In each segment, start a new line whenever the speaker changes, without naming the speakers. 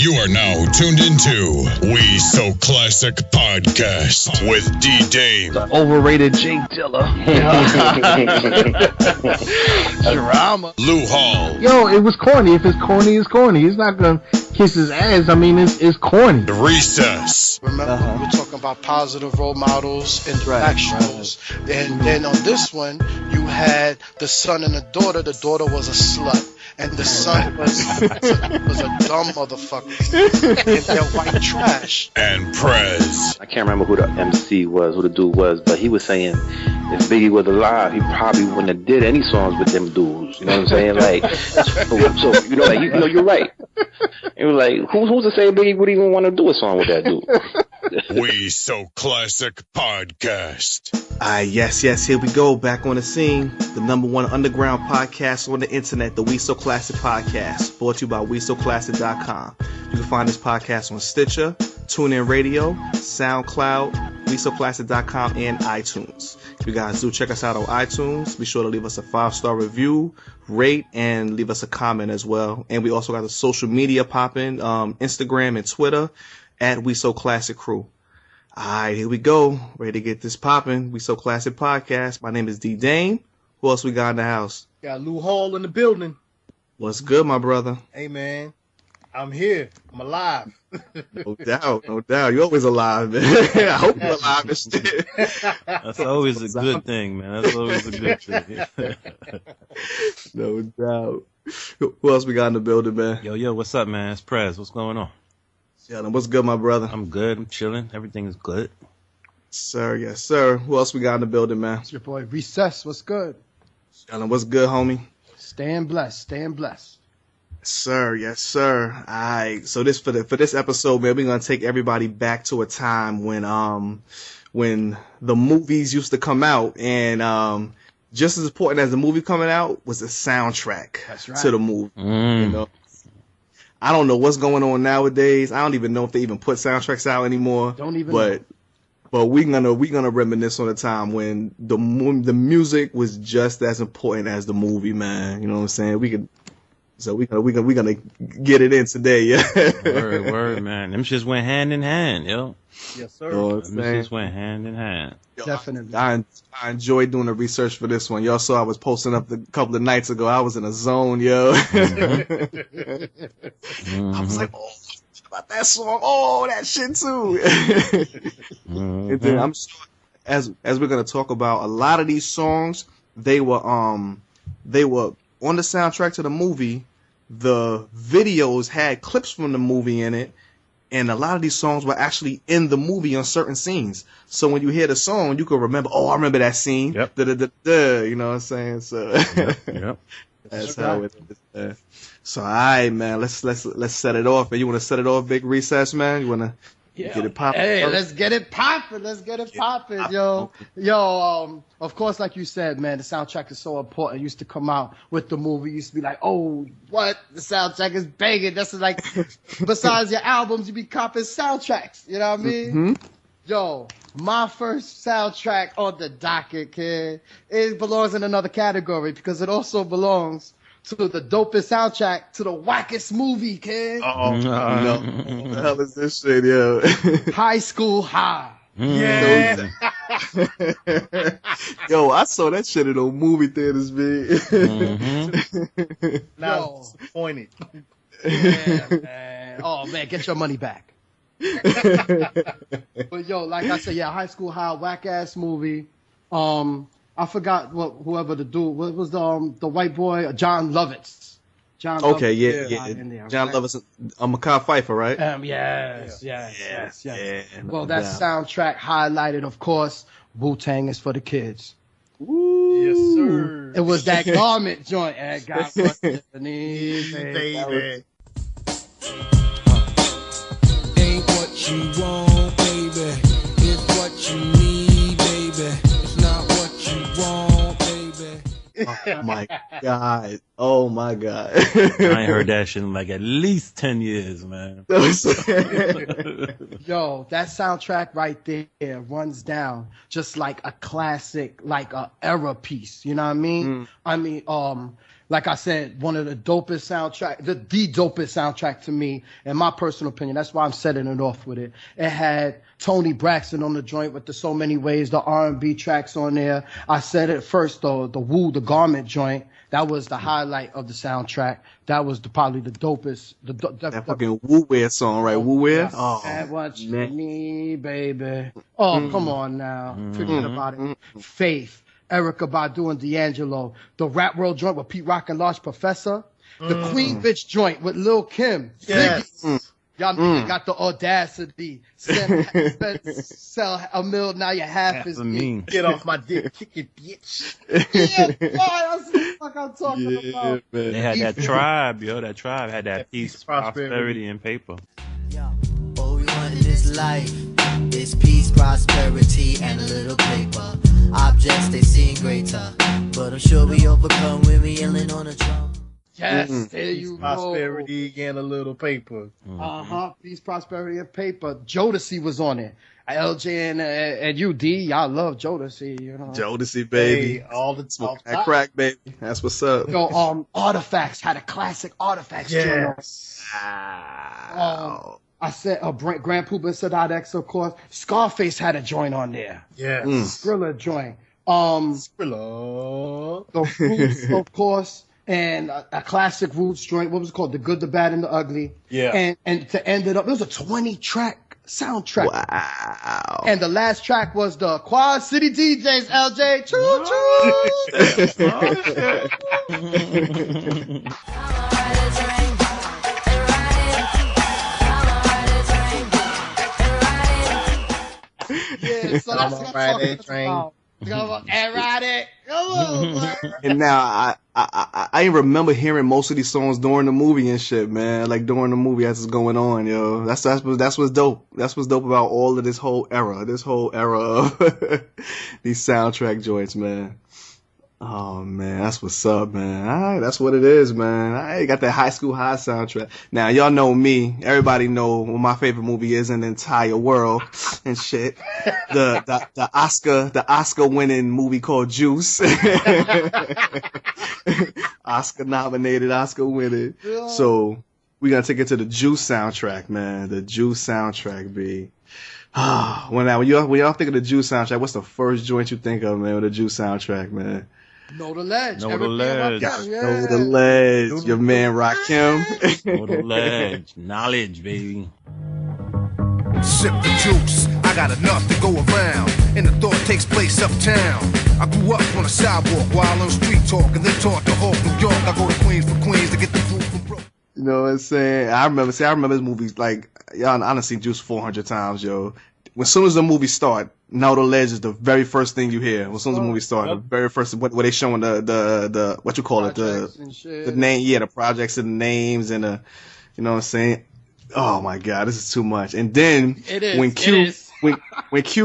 You are now tuned into We So Classic Podcast with Dee Dame.
The overrated Jay Dilla. Drama.
Lou Hall.
Yo, it was corny. If it's corny, it's corny. He's not gonna kiss his ass. I mean, it's corny.
Recess.
Remember, we were talking about positive role models and directionals. And then on this one, you had the son and the daughter. The daughter was a slut. And the son was a dumb motherfucker. And they're white trash.
And Prez.
I can't remember who the MC was, who the dude was, but he was saying if Biggie was alive, he probably wouldn't have did any songs with them dudes. You know what I'm saying? Like, so you know, like you're right. It was like, who's to say Biggie would even want to do a song with that dude?
We So Classic Podcast.
Yes, here we go, back on the scene. The #1 underground podcast on the internet, the We So Classic Podcast, brought to you by WeSoClassic.com. You can find this podcast on Stitcher, TuneIn Radio, SoundCloud, WeSoClassic.com, and iTunes. If you guys do check us out on iTunes, be sure to leave us a 5-star review, rate, and leave us a comment as well. And we also got the social media popping, Instagram and Twitter, at We So Classic Crew. Alright, here we go. Ready to get this popping. We So Classic Podcast. My name is Dee Dame. Who else we got in the house?
Got Lou Hall in the building.
What's good, my brother?
Hey, man. I'm here. I'm alive.
No doubt. You're always alive, man. I hope you're alive and shit.
That's always a good thing, man. That's always a good thing.
No doubt. Who else we got in the building, man?
Yo, what's up, man? It's Prez. What's going on?
Yeah, what's good, my brother?
I'm good. I'm chilling. Everything is good.
Sir, yes, sir. Who else we got in the building, man?
It's your boy Recess. What's good?
What's good, homie?
Staying blessed.
Sir, yes, sir. Alright, so this for this episode, man, we're gonna take everybody back to a time when the movies used to come out, and just as important as the movie coming out was the soundtrack.
That's right.
To the movie. You know, I don't know what's going on nowadays. I don't even know if they even put soundtracks out anymore.
Don't even know.
But we're gonna reminisce on a time when the music was just as important as the movie, man. You know what I'm saying? We're gonna get it in today, yeah.
Word, man. Them shits went hand in hand, yo.
Yes, sir.
Them
shits went hand in hand.
Definitely.
I enjoyed doing the research for this one. Y'all saw I was posting up a couple of nights ago. I was in a zone, yo. I was like, oh, about that song. Oh, that shit too. And then I'm sure as we're gonna talk about a lot of these songs, they were on the soundtrack to the movie. The videos had clips from the movie in it, and a lot of these songs were actually in the movie on certain scenes. So when you hear the song, you can remember, oh, I remember that scene.
Yep.
You know what I'm saying? So
Yep.
That's how it is. So all right, man, let's set it off. Man, you want to set it off, Big Recess, man? You want to get it popping?
Hey, let's get it popping. Yo. Of course, like you said, man, the soundtrack is so important. It used to come out with the movie. It used to be like, oh, what? The soundtrack is banging. That's like, besides your albums, you be copping soundtracks. You know what I mean?
Mm-hmm.
Yo, my first soundtrack on the docket, kid, it belongs in another category because it also belongs to the dopest soundtrack to the wackest movie, kid.
Oh, no. What the hell is this shit, yo?
High School High.
Yeah. Yo, I saw that shit in the movie theaters, man.
Now it's disappointed. Yeah, man. Oh, man, get your money back. But yo, like I said, yeah, High School High, whack ass movie. I forgot whoever the dude. What was the white boy? John Lovitz.
Okay, yeah. John Lovitz. Makai Pfeiffer, right?
Yes. Well, that soundtrack highlighted, of course, Wu-Tang is for the kids.
Ooh.
Yes, sir. It was that garment joint. And got baby.
Ain't what you want, baby. It's what you need, baby. It's not what you want, baby.
Oh my god.
I ain't heard that shit in like at least 10 years, man.
Yo, that soundtrack right there runs down just like a classic, like a era piece. You know what I mean? I mean, like I said, one of the dopest soundtrack, the dopest soundtrack to me, in my personal opinion. That's why I'm setting it off with it. It had Tony Braxton on the joint with the So Many Ways, the R&B tracks on there. I said it first, though, the Woo, the Garment joint. That was the highlight of the soundtrack. That was probably the dopest.
That fucking Woo Wear song, right? Woo Wear?
Oh, that what you need, baby. Oh, come on now. Forget about it. Faith, Erykah Badu and D'Angelo. The Rap World joint with Pete Rock and Large Professor. The Queen Bitch joint with Lil Kim.
Yes.
Y'all niggas got the audacity. Sell $1 million, now you half is me.
Get off my dick, kick it, bitch.
Yeah, boy, that's what the fuck I'm talking about.
Man. They had that tribe, yo. That tribe had that peace, prosperity, and paper.
Yo, all we want in this life is peace, prosperity, and a little paper. Objects they seem greater, but I'm sure we overcome when we yelling on a drum.
Yes, there you go.
Prosperity and a little paper.
Peace, prosperity, and paper. Jodeci was on it. LJ and UD, y'all love Jodeci, you know.
Jodeci, baby.
Hey, all the
Smoke that crack, baby. That's what's up.
Yo, Artifacts had a classic Artifacts joint.
Wow.
I said Grand Poobah and Sadat X, of course. Scarface had a joint on there.
Yes.
Skrilla joint.
Skrilla.
The Roots, of course. And a classic Roots joint. What was it called? The Good, the Bad, and the Ugly. Yeah. And to end it up, it was a 20-track soundtrack.
Wow.
And the last track was the Quad City DJs, LJ. Choo choo. Yeah, so that's what I'm talking about. Come on, and ride it. Come on,
and now I remember hearing most of these songs during the movie and shit, man. Like during the movie as it's going on, yo. That's what's dope. That's what's dope about all of this whole era of these soundtrack joints, man. Oh man, that's what's up, man. All right, that's what it is, man. I got that High School High soundtrack. Now y'all know me. Everybody know what my favorite movie is in the entire world and shit. The Oscar winning movie called Juice. Oscar nominated, Oscar winning. Yeah. So we gotta take it to the Juice soundtrack, man. The Juice soundtrack, B. When y'all think of the Juice soundtrack, what's the first joint you think of, man, with the Juice soundtrack, man?
Know the Ledge.
Know the Ledge.
Know the Ledge. Your man Rakim.
Know the Ledge. Knowledge, baby.
Sip the juice. I got enough to go around, and the thought takes place uptown. I grew up on a sidewalk while on street talk, and then taught to Hawk, New York. I go to Queens for Queens to get the food from Brooklyn.
You know what I'm saying? I remember this movie, like, y'all, I done seen Juice 400 times, yo. As soon as the movie start, Know the Ledge is the very first thing you hear. As soon as the movie start, the very first, where they showing the what you call it, the name, the projects and the names and the, you know what I'm saying? Oh my God, this is too much. And then when Q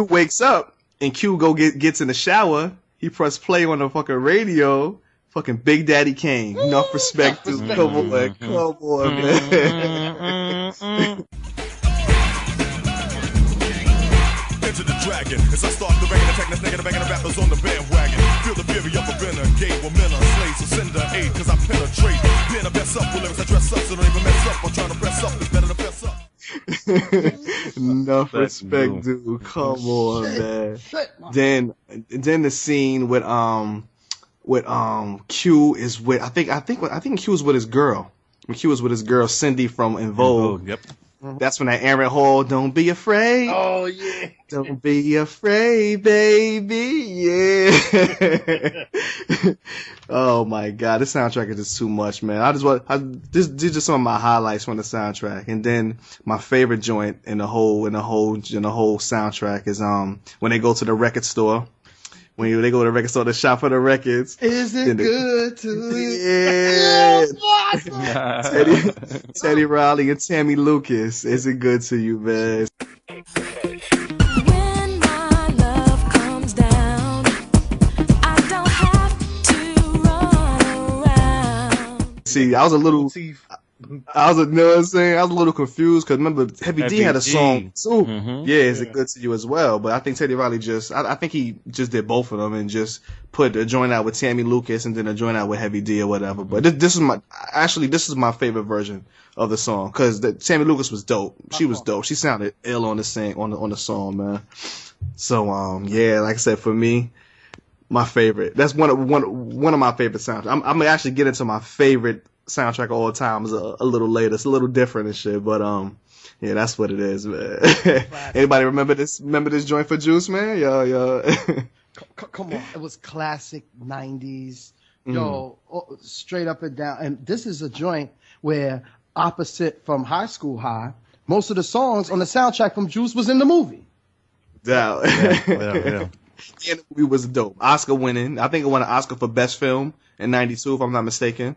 wakes up and Q gets in the shower, he press play on the fucking radio. Fucking Big Daddy Kane. Enough respect, dude. Come on, man.
Enter the dragon as I start the banging, attack this nigga, the banging the rappers on the bandwagon. Feel the fury of a renegade, well men are slaves, so send the aid, cause I penetrate. Being a best up with lyrics, I dress up, so don't even mess up. I'm trying to press up, it's better to press up.
Enough respect, dude. Come on, man. Then the scene with Q is with I think Q was with his girl. When Q was with his girl Cindy from En Vogue.
Yep.
That's when that Aaron Hall, don't be afraid.
Oh yeah.
Don't be afraid, baby. Yeah. Oh my God, this soundtrack is just too much, man. These just some of my highlights from the soundtrack. And then my favorite joint in the whole soundtrack is when they go to the record store. When they go to the record store to shop for the records.
Is it good to you?
Yeah. Teddy Riley and Tammy Lucas. Is it good to you, man?
When my love comes down, I don't have to run around.
See, I was a little I was, you know what I'm saying? I was a little confused because remember Heavy D had a song too.
Mm-hmm.
Yeah, is it good to you as well? But I think Teddy Riley I think he just did both of them and just put a joint out with Tammy Lucas and then a joint out with Heavy D or whatever. But this is my favorite version of the song because Tammy Lucas was dope. She was dope. She sounded ill on the song, man. So yeah, like I said, for me, my favorite. That's one of my favorite soundtracks. I'm gonna actually get into my favorite soundtrack of all time a little later. It's a little different and shit, but yeah, that's what it is, man. Anybody remember this joint for Juice, man? Yo.
Come on, it was classic 90s. Yo, straight up and down. And this is a joint where opposite from High School High, most of the songs on the soundtrack from Juice was in the movie.
Yeah. And the movie was dope. Oscar winning. I think it won an Oscar for Best Film in 92, if I'm not mistaken.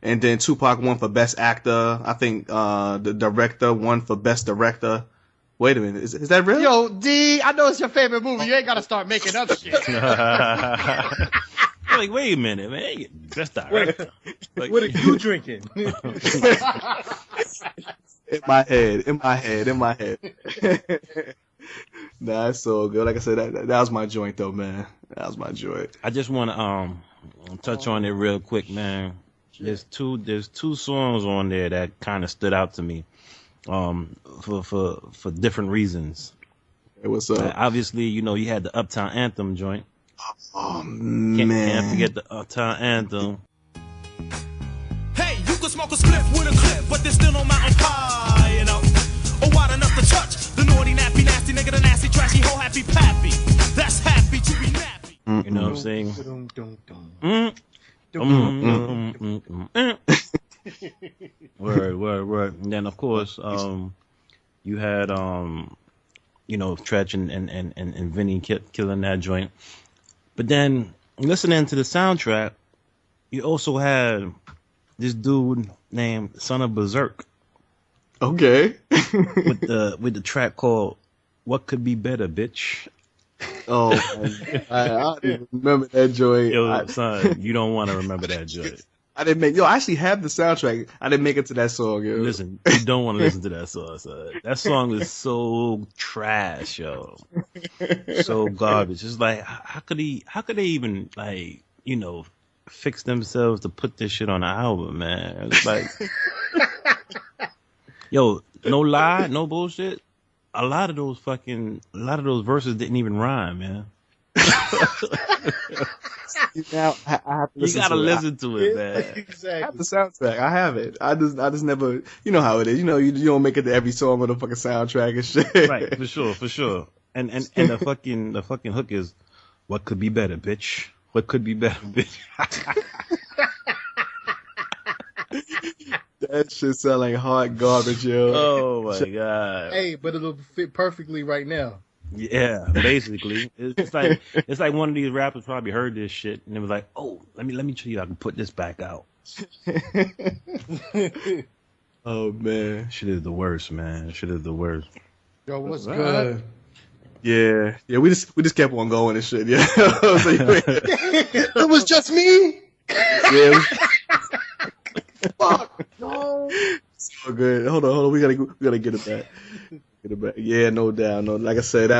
And then Tupac won for Best Actor. I think the director won for Best Director. Wait a minute, is that real?
Yo, D, I know it's your favorite movie. You ain't got to start making up shit.
Like, wait a minute, man. Best Director. Like,
what are you drinking?
In my head. Nah, it's so good. Like I said, that was my joint, though, man. That was my joint.
I just want to touch on it real quick, man. There's two songs on there that kind of stood out to me, for different reasons.
Hey, what's up?
Obviously, you had the Uptown Anthem joint.
Oh man!
Can't forget the Uptown Anthem.
Hey, you can smoke a spliff with a clip, but there's still no mountain high enough or wide enough to touch the naughty, nappy, nasty nigga, the nasty, trashy, whole happy pappy. That's happy to be nappy.
You know what I'm saying? Word. And then of course, you had Tretch and Vinny killing that joint. But then listening to the soundtrack, you also had this dude named Son of Berserk.
Okay.
with the track called "What Could Be Better, Bitch."
Oh, I don't even remember that joint.
Yo, son, you don't want to remember that joint.
I actually have the soundtrack. I didn't make it to that song, yo.
Listen, you don't want to listen to that song, son. That song is so trash, yo. So garbage. It's like, how could they even, like, fix themselves to put this shit on an album, man? It's like, yo, no lie, no bullshit. A lot of those verses didn't even rhyme, man.
Now I have to
you gotta listen to it, man.
Exactly. I have the soundtrack. I have it. I just never. You know how it is. You don't make it to every song on the fucking soundtrack and shit.
Right, for sure. And the fucking hook is, "What could be better, bitch? What could be better, bitch?"
That shit sound like hot garbage, yo.
Oh my god.
Hey, but it'll fit perfectly right now.
Yeah, basically, it's like one of these rappers probably heard this shit and it was like, "Oh, let me show you I can put this back out."
Oh man,
shit is the worst, man. Shit is the worst.
Yo, what's good?
Yeah. We just kept on going and shit. Yeah.
It was just me.
Yeah.
Fuck, no.
So good. Hold on. We gotta get it back. Yeah, no doubt. No, like I said,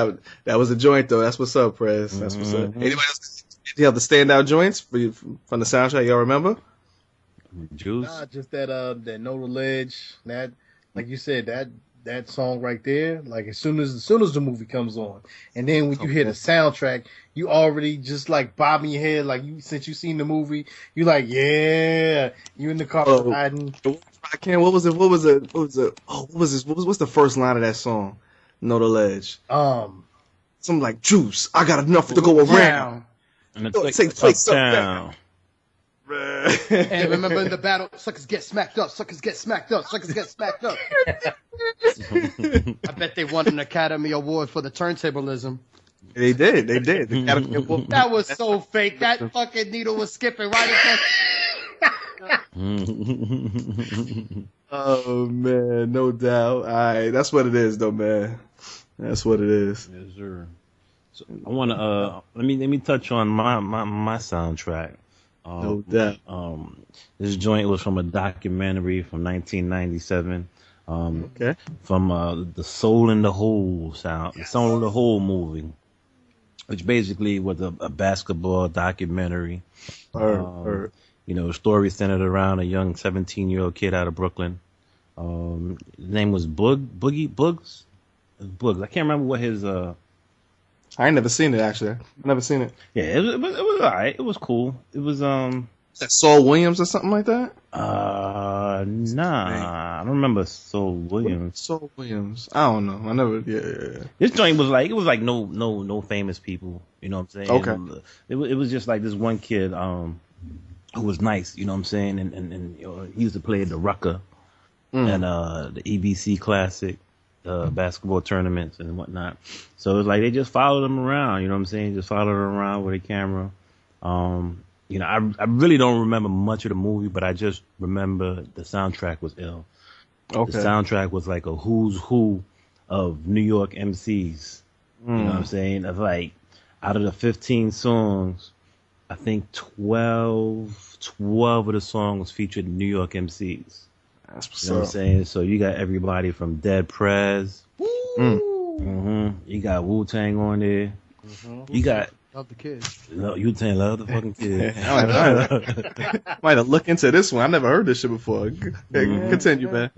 that was a joint though. That's what's up, Prez. That's what's up. Anybody else? Do you have the standout joints from the soundtrack? Y'all remember?
Juice.
Nah, just that No Ledge. That, like you said, that song right there. Like as soon as the movie comes on, and then when you hear the soundtrack, you already just like bobbing your head. Like since you seen the movie, you like, yeah, you in the car riding.
I can't. What was it? What's the first line of that song? Know the Ledge. Something like Juice. I got enough to go around.
And it takes place uptown.
And remember in the battle, suckers get smacked up. Suckers get smacked up. Suckers get smacked up. I bet they won an Academy Award for the turntablism.
They did. The Academy Award.
That was so fake. That fucking needle was skipping right across.
Oh man, no doubt. All right, that's what it is, though, man. That's what it is.
Yes, sir. So I want to let me touch on my soundtrack.
No doubt.
This joint was from a documentary from 1997.
Okay.
From the Soul in the Hole sound, the Soul in the Hole movie, which basically was a basketball documentary. You know, story centered around a young 17-year-old kid out of Brooklyn. His name was Bugs. I can't remember what his.
I ain't never seen it actually. Never seen it.
Yeah, it was alright. It was cool. It was
Is that Saul Williams or something like that?
Nah, I don't remember Saul Williams.
Saul Williams. I don't know. I never. Yeah.
This joint was like no famous people. You know what I'm saying?
Okay.
It was just like this one kid who was nice. You know what I'm saying? And you know, he used to play at the Rucker and the EBC Classic. Basketball tournaments and whatnot. So it's like they just followed him around, you know what I'm saying? Just followed him around with a camera. You know, I really don't remember much of the movie, but I just remember the soundtrack was ill.
Okay.
The soundtrack was like a who's who of New York MCs. You know what I'm saying? Of like, out of the 15 songs, I think 12 of the songs featured New York MCs.
That's what's
You know what I'm saying? So you got everybody from Dead Prez. You got Wu-Tang on there. You got
Love the kids.
Wu-Tang love the fucking kids.
Might have looked into this one. I never heard this shit before. Continue, man.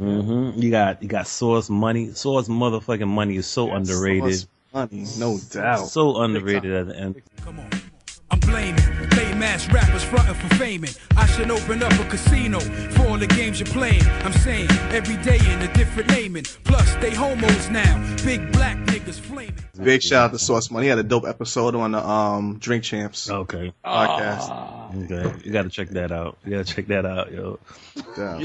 You got Source Money. Source motherfucking Money is so underrated.
Source Money, no doubt.
So underrated at the end.
Come on. I'm blaming lame ass rappers frontin' for faming. I should open up a casino for all the games you're playing. I'm saying every day in a different naming. Plus they homos now, big black niggas flaming.
Big shout out to Source Money. He had a dope episode on the Drink Champs podcast.
Okay, you gotta check that out. Yo.
Damn.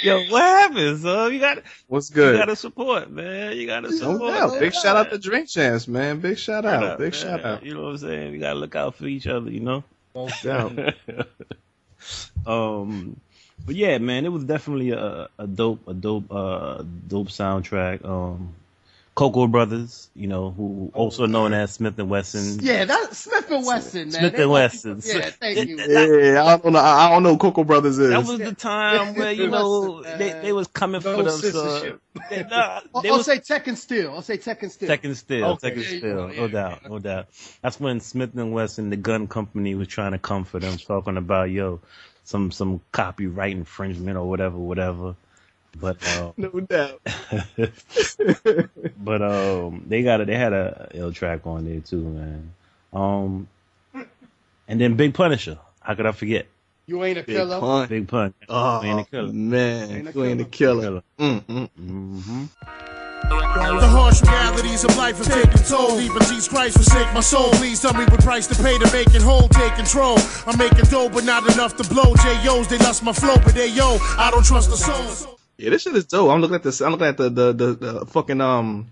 Yo, what happens?
What's good?
You gotta support, man. You gotta support.
No doubt. Big shout out to Drink Champs, man. Big shout out. Big shout out.
You know what I'm saying? We gotta look out for each other, you know?
No doubt.
But yeah, man, it was definitely a dope soundtrack. Cocoa Brothers, you know, who also known as Smith and Wesson.
Yeah, that's Smith and Wesson, man.
Smith and Wesson.
Yeah, thank you.
Yeah, I don't know who Cocoa Brothers is.
That was the time where, you know, they was coming for them.
I'll say Tekken Steel.
Tekken Steel. No doubt. That's when Smith and Wesson, the gun company, was trying to come for them, talking about, some copyright infringement or whatever. But
no doubt.
But they had a ill track on there too, man. And then Big Punisher. How could I forget?
You ain't a killer.
Big Pun.
Oh,
you ain't a killer.
Man, you ain't a killer.
The harsh realities of life have taken toll. Even Jesus Christ forsake my soul. Please tell me what price to pay to make it whole. Take control. I'm making dough, but not enough to blow. J.O.'s, they lost my flow, but I don't trust the soul.
Yeah, this shit is dope. I'm looking at this. I'm looking at the fucking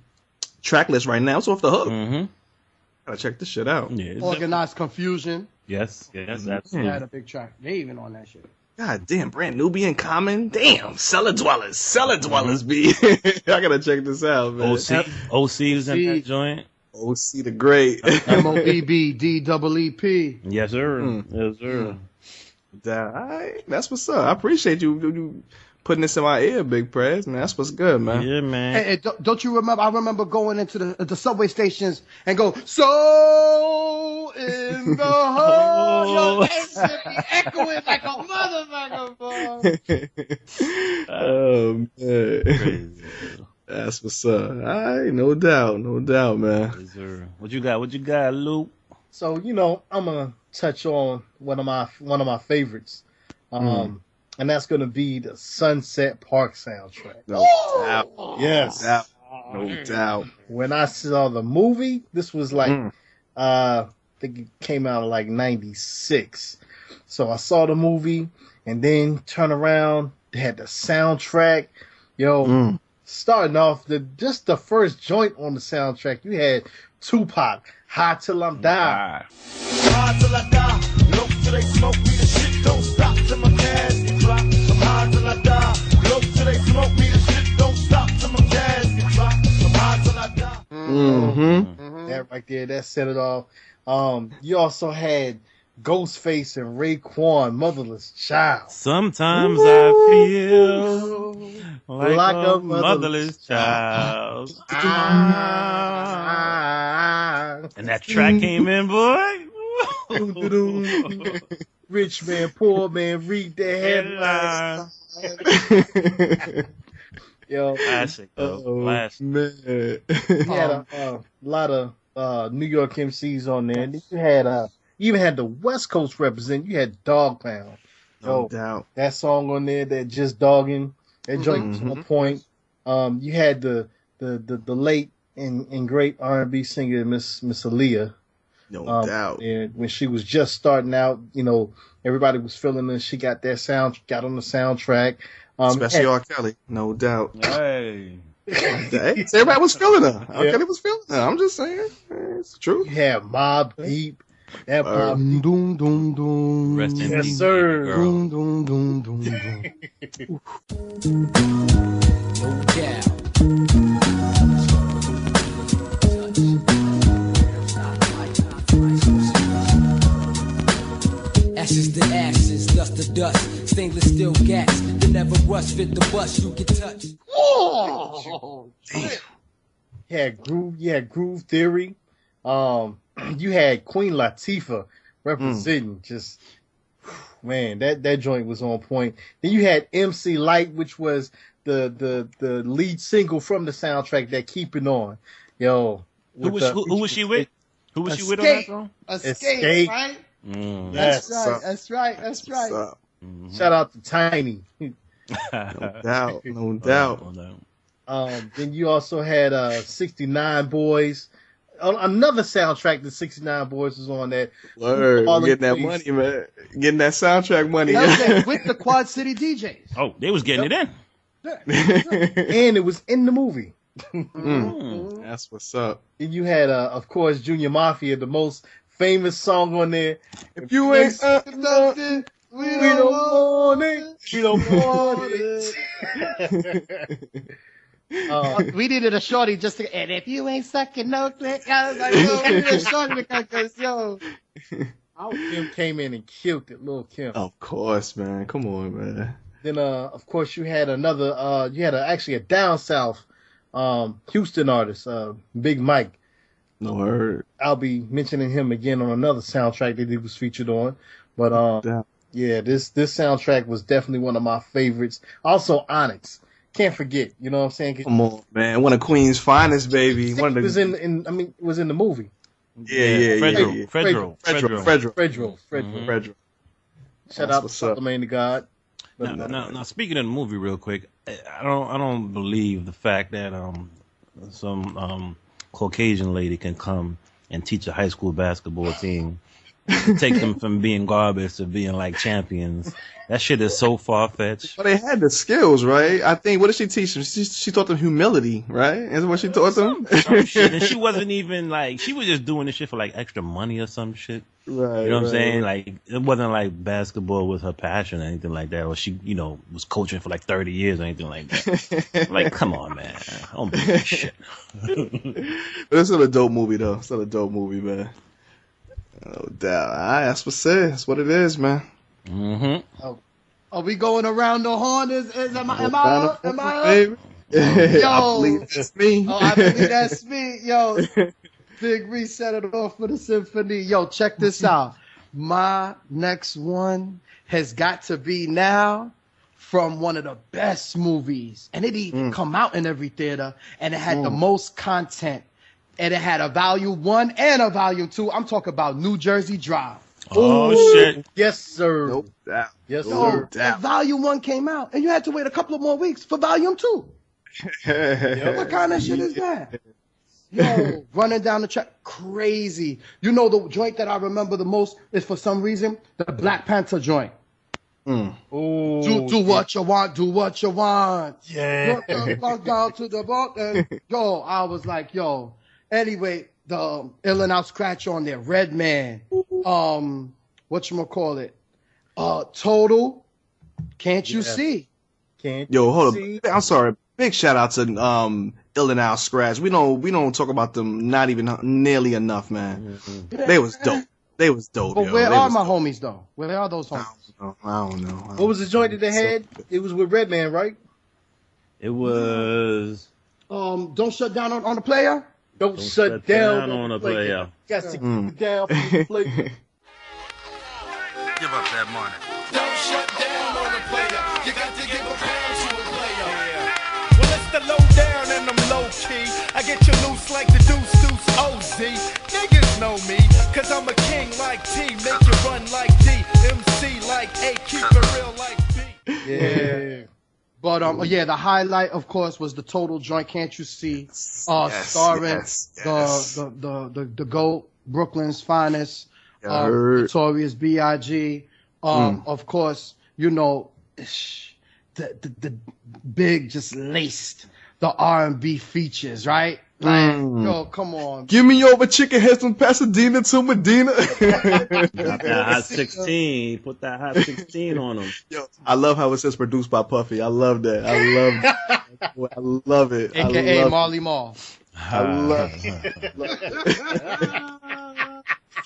track list right now. It's off the hook. Gotta check this shit out.
Yeah,
Organized Confusion.
Yes, that's
They had a big track. They even on that shit.
God damn, Brand Nubian Common. Damn, Cellar Dwellers, B. I gotta check this out, man.
OC is in that joint.
OC the Great.
MOBB DEEP.
Yes, sir. Yes, sir.
That's what's up. I appreciate you putting this in my ear, Big Prez, man. That's what's good, man.
Yeah, man.
Hey, don't you remember? I remember going into the subway stations and go, "So in the hole." Yo, that shit be echoing like a motherfucker, bro.
Oh man, crazy. That's what's up. Alright, no doubt, man.
Yes, sir. What you got, Luke?
So I'm gonna touch on one of my favorites. And that's going to be the Sunset Park soundtrack.
No doubt.
Yes.
No doubt.
When I saw the movie, this was like, I think it came out in like 96. So I saw the movie and then turn around, they had the soundtrack. Starting off, just the first joint on the soundtrack, you had Tupac, High Till I'm Die.
High till I die, low till they smoke me, the shit don't stop till my casket drop. I'm high till I die, low till they smoke me, the shit don't stop till my casket drop. I'm high till I die.
That right there, that set it off. You also had Ghostface and Raekwon, Motherless Child.
Sometimes I feel like a motherless child. And that track came in, boy.
Rich man, poor man, read the headlines. Yo,
classic, though. Classic.
Man.
You had a lot of New York MCs on there. And you had you even had the West Coast represent. You had Dog Pound.
No doubt.
That song on there, that Just Dogging, that joint was on point. You had the late and great R&B singer Miss Aaliyah.
No doubt.
And when she was just starting out, you know, everybody was feeling her. She got that got on the soundtrack.
Especially R. Kelly, no doubt.
Hey.
Everybody was feeling her. R. Kelly was feeling her. I'm just saying. It's true.
You had Mobb Deep. That Mobb Deep.
Doom, doom, doom.
Rest in
Yes,
peace,
sir.
girl.
Doom, doom, doom, doom, doom.
No doubt. Ashes to ashes, dust to dust. Stainless steel gas that never rust. Fit the bus, you can touch.
Oh,
You had Groove Theory. You had Queen Latifah representing. Just man, that joint was on point. Then you had MC Light, which was the lead single from the soundtrack that Keep It On. Yo,
Who was she with? Who was she with on that song?
Escape, right?
Yes.
That's right.
Shout out to Tiny.
No doubt.
Then you also had 69 Boys. Another soundtrack, the 69 Boys was on that.
Word, getting that money, man. Getting that soundtrack money.
With the Quad City DJs.
Oh, they was getting it in.
And it was in the movie.
That's what's up.
And you had, of course, Junior Mafia, the most famous song on there.
If you ain't
Nothing, we don't want it.
We don't want it.
We needed a shorty just to, and if you ain't sucking no click, I was like, yo, we need a shorty because, yo.
Kim came in and killed it, Lil Kim.
Of course, man. Come on, man.
Then, of course, you had another, you had actually a down south Houston artist, Big Mike.
No word.
I'll be mentioning him again on another soundtrack that he was featured on. But yeah, this soundtrack was definitely one of my favorites. Also, Onyx. Can't forget, you know what I'm saying?
Come on, man. One of Queen's finest, baby. One of the...
was in the movie.
Yeah.
Fredro.
Shout out to Charlamagne the God.
Now, speaking of the movie, real quick, I don't believe the fact that some Caucasian lady can come and teach a high school basketball team, take them from being garbage to being like champions. That shit is so far fetched.
But they had the skills, right? I think. What did she teach them? She taught them humility, right? Is what she taught them?
Some shit. And she wasn't even like, she was just doing this shit for like extra money or some shit.
Right.
You know what I'm saying? Like, it wasn't like basketball was her passion or anything like that, or she, was coaching for like 30 years or anything like that. Like, come on, man. I don't believe that shit.
But it's still a dope movie, though. It's still a dope movie, man. No doubt. That's what's it. That's what it is, man.
Mm-hmm.
Are we going around the horn? Am I up? Yo,
I believe that's me.
I believe that's me. Yo, Big Reese set it off for the symphony. Yo, check this out. My next one has got to be now from one of the best movies, and it even come out in every theater, and it had the most content, and it had a volume 1 and a volume 2. I'm talking about New Jersey Drive.
Oh, shit.
Yes, sir.
No doubt.
Yes,
Yo,
sir.
volume 1 came out, and you had to wait a couple of more weeks for volume 2. What kind of shit is that? Yo, running down the track, crazy. You know the joint that I remember the most is, for some reason, the Black Panther joint.
Ooh,
do what you want, do what you want.
Yeah.
Put the fuck down to the bottom. Yo, I was like, yo. Anyway, the Ill and Out Scratch on there, Redman. Whatchamacallit? Total. Can't you see?
Yo, hold up. I'm sorry. Big shout out to Ill and Out Scratch. We don't talk about them not even nearly enough, man. They was dope. They was dope.
But
yo.
where
They
are
was
my
dope.
homies though? Where are those homies?
I don't know.
What was the joint that they had? It was with Redman, right?
It was.
Don't shut down on the player.
Don't shut down
on the player.
Got to keep it down for the player.
Give up that money.
Don't shut down on the player. You got to give a pound to a player.
Well, it's the low down and I'm low key. I get you loose like the deuce OZ. Niggas know me, cause I'm a king like T. Make you run like D. MC like A. Keep it real like B.
Yeah.
But the highlight, of course, was the Total joint. Can't you see? Starring the GOAT, Brooklyn's finest, Notorious B.I.G. Of course, you know, the big just laced the R&B features, right? Like, yo, come on.
Give me over chicken heads from Pasadena to Medina.
Got that hot 16. Put that hot 16 on them.
Yo, I love how it says produced by Puffy. I love that. I love it.
AKA Marley Marl.
I love it.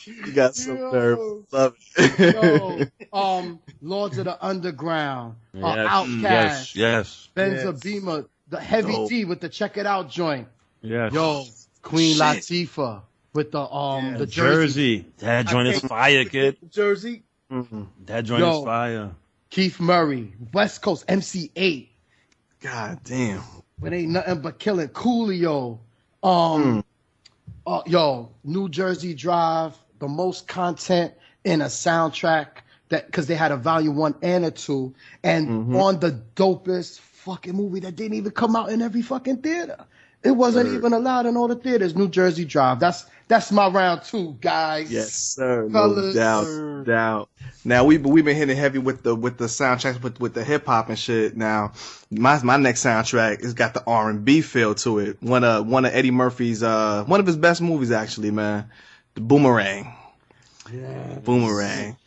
You got some nerve. Love it.
Yo, Lords of the Underground, Outkast,
Yes.
Benza Beamer, the Heavy D with the Check It Out joint.
Yes.
Yo, Queen Latifah with the
Jersey. That joint is fire, kid.
Jersey.
That joint is fire.
Keith Murray, West Coast, MC8.
God damn.
When ain't nothing but killing. Coolio. New Jersey Drive, the most content in a soundtrack because they had a volume 1 and a 2, and on the dopest fucking movie that didn't even come out in every fucking theater. It wasn't even allowed in all the theaters. New Jersey Drive. That's my round 2, guys.
Yes, sir.
Fellas,
No doubt. Now we've been hitting heavy with the soundtracks with the hip hop and shit. Now my next soundtrack has got the R&B feel to it. One of Eddie Murphy's one of his best movies actually, man. The Boomerang.
Yeah.
Boomerang.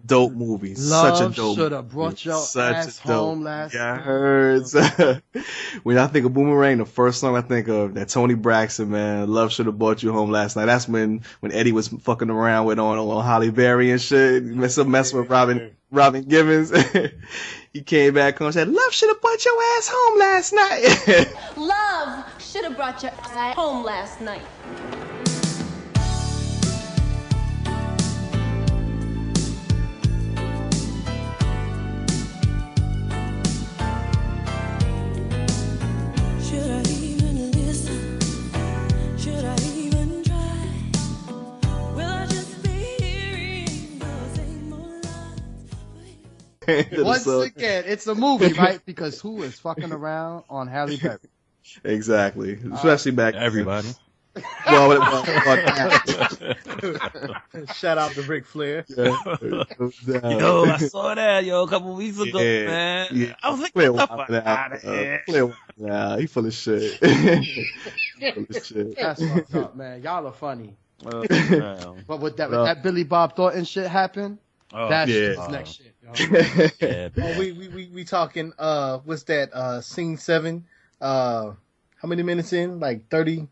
Dope movie.
Love
Such a dope.
Should have brought your ass home last
Yeah, I
night.
heard. When I think of Boomerang, the first song I think of that Tony Braxton, man. Love should have brought you home last night. That's when Eddie was fucking around with on Holly Berry and shit. Messing with Robin Givens. He came back home and said, "Love should have brought your ass home last night."
Love should have brought your ass home last night. Should I even listen? Should I even try? Will I just be hearing the same old lies?
Once again, it's a movie, right? Because who is fucking around on Halle Berry?
Exactly. Especially back then.
Everybody.
Well,
Shout out to Ric Flair.
Yo, I saw that, a couple weeks ago, man.
Yeah.
I was like,
Flair
what the
wild
fuck out of
out.
here?
Flair wild out. He full of shit. Full of shit.
That's fucked up, man. Y'all are funny.
Man.
But with that Billy Bob Thornton shit happened, that shit is next shit. Yo.
Yeah,
Oh, we talking what's that scene 7, how many minutes in, like 30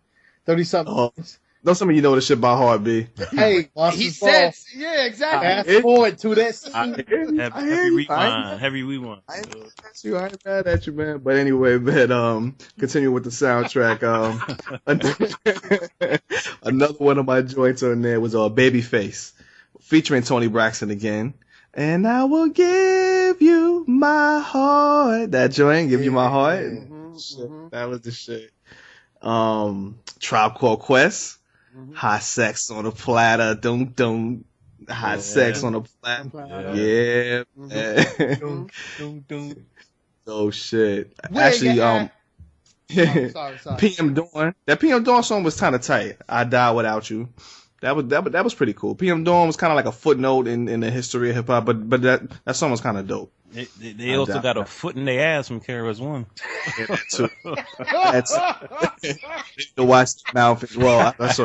something minutes?
Don't some of you know this shit by heart, B.
Hey,
He said, yeah, exactly.
fast forward to that scene.
Heavy rewind.
I ain't mad at you, man. But anyway, continue with the soundtrack. Another one of my joints on there was Babyface, featuring Tony Braxton again. And I will give you my heart. That joint, give you my heart. That was the shit. Tribe Called Quest, Hot Sex on a Platter, dum. Hot Sex on a Platter, yeah. Oh shit. Actually,
sorry.
PM Dawn. That PM Dawn song was kind of tight. I Die Without You. That was pretty cool. PM Dawn was kind of like a footnote in the history of hip hop, but that song was kind of dope.
They also got a foot in their ass from KRS One.
That's to watch the mouth as well. That's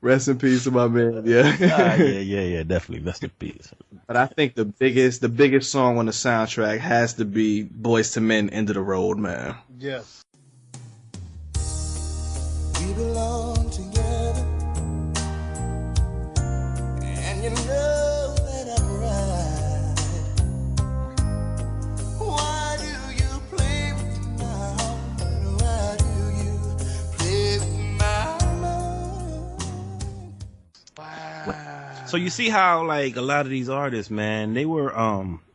rest in peace to my man.
Yeah, definitely. Rest in peace.
But I think the biggest song on the soundtrack has to be Boyz II Men, End of the Road, man.
Yes.
We belong together.
you know that I'm right. Why do you play with me now? Why do you play with my mind?
So you see how like a lot of these artists, man, they were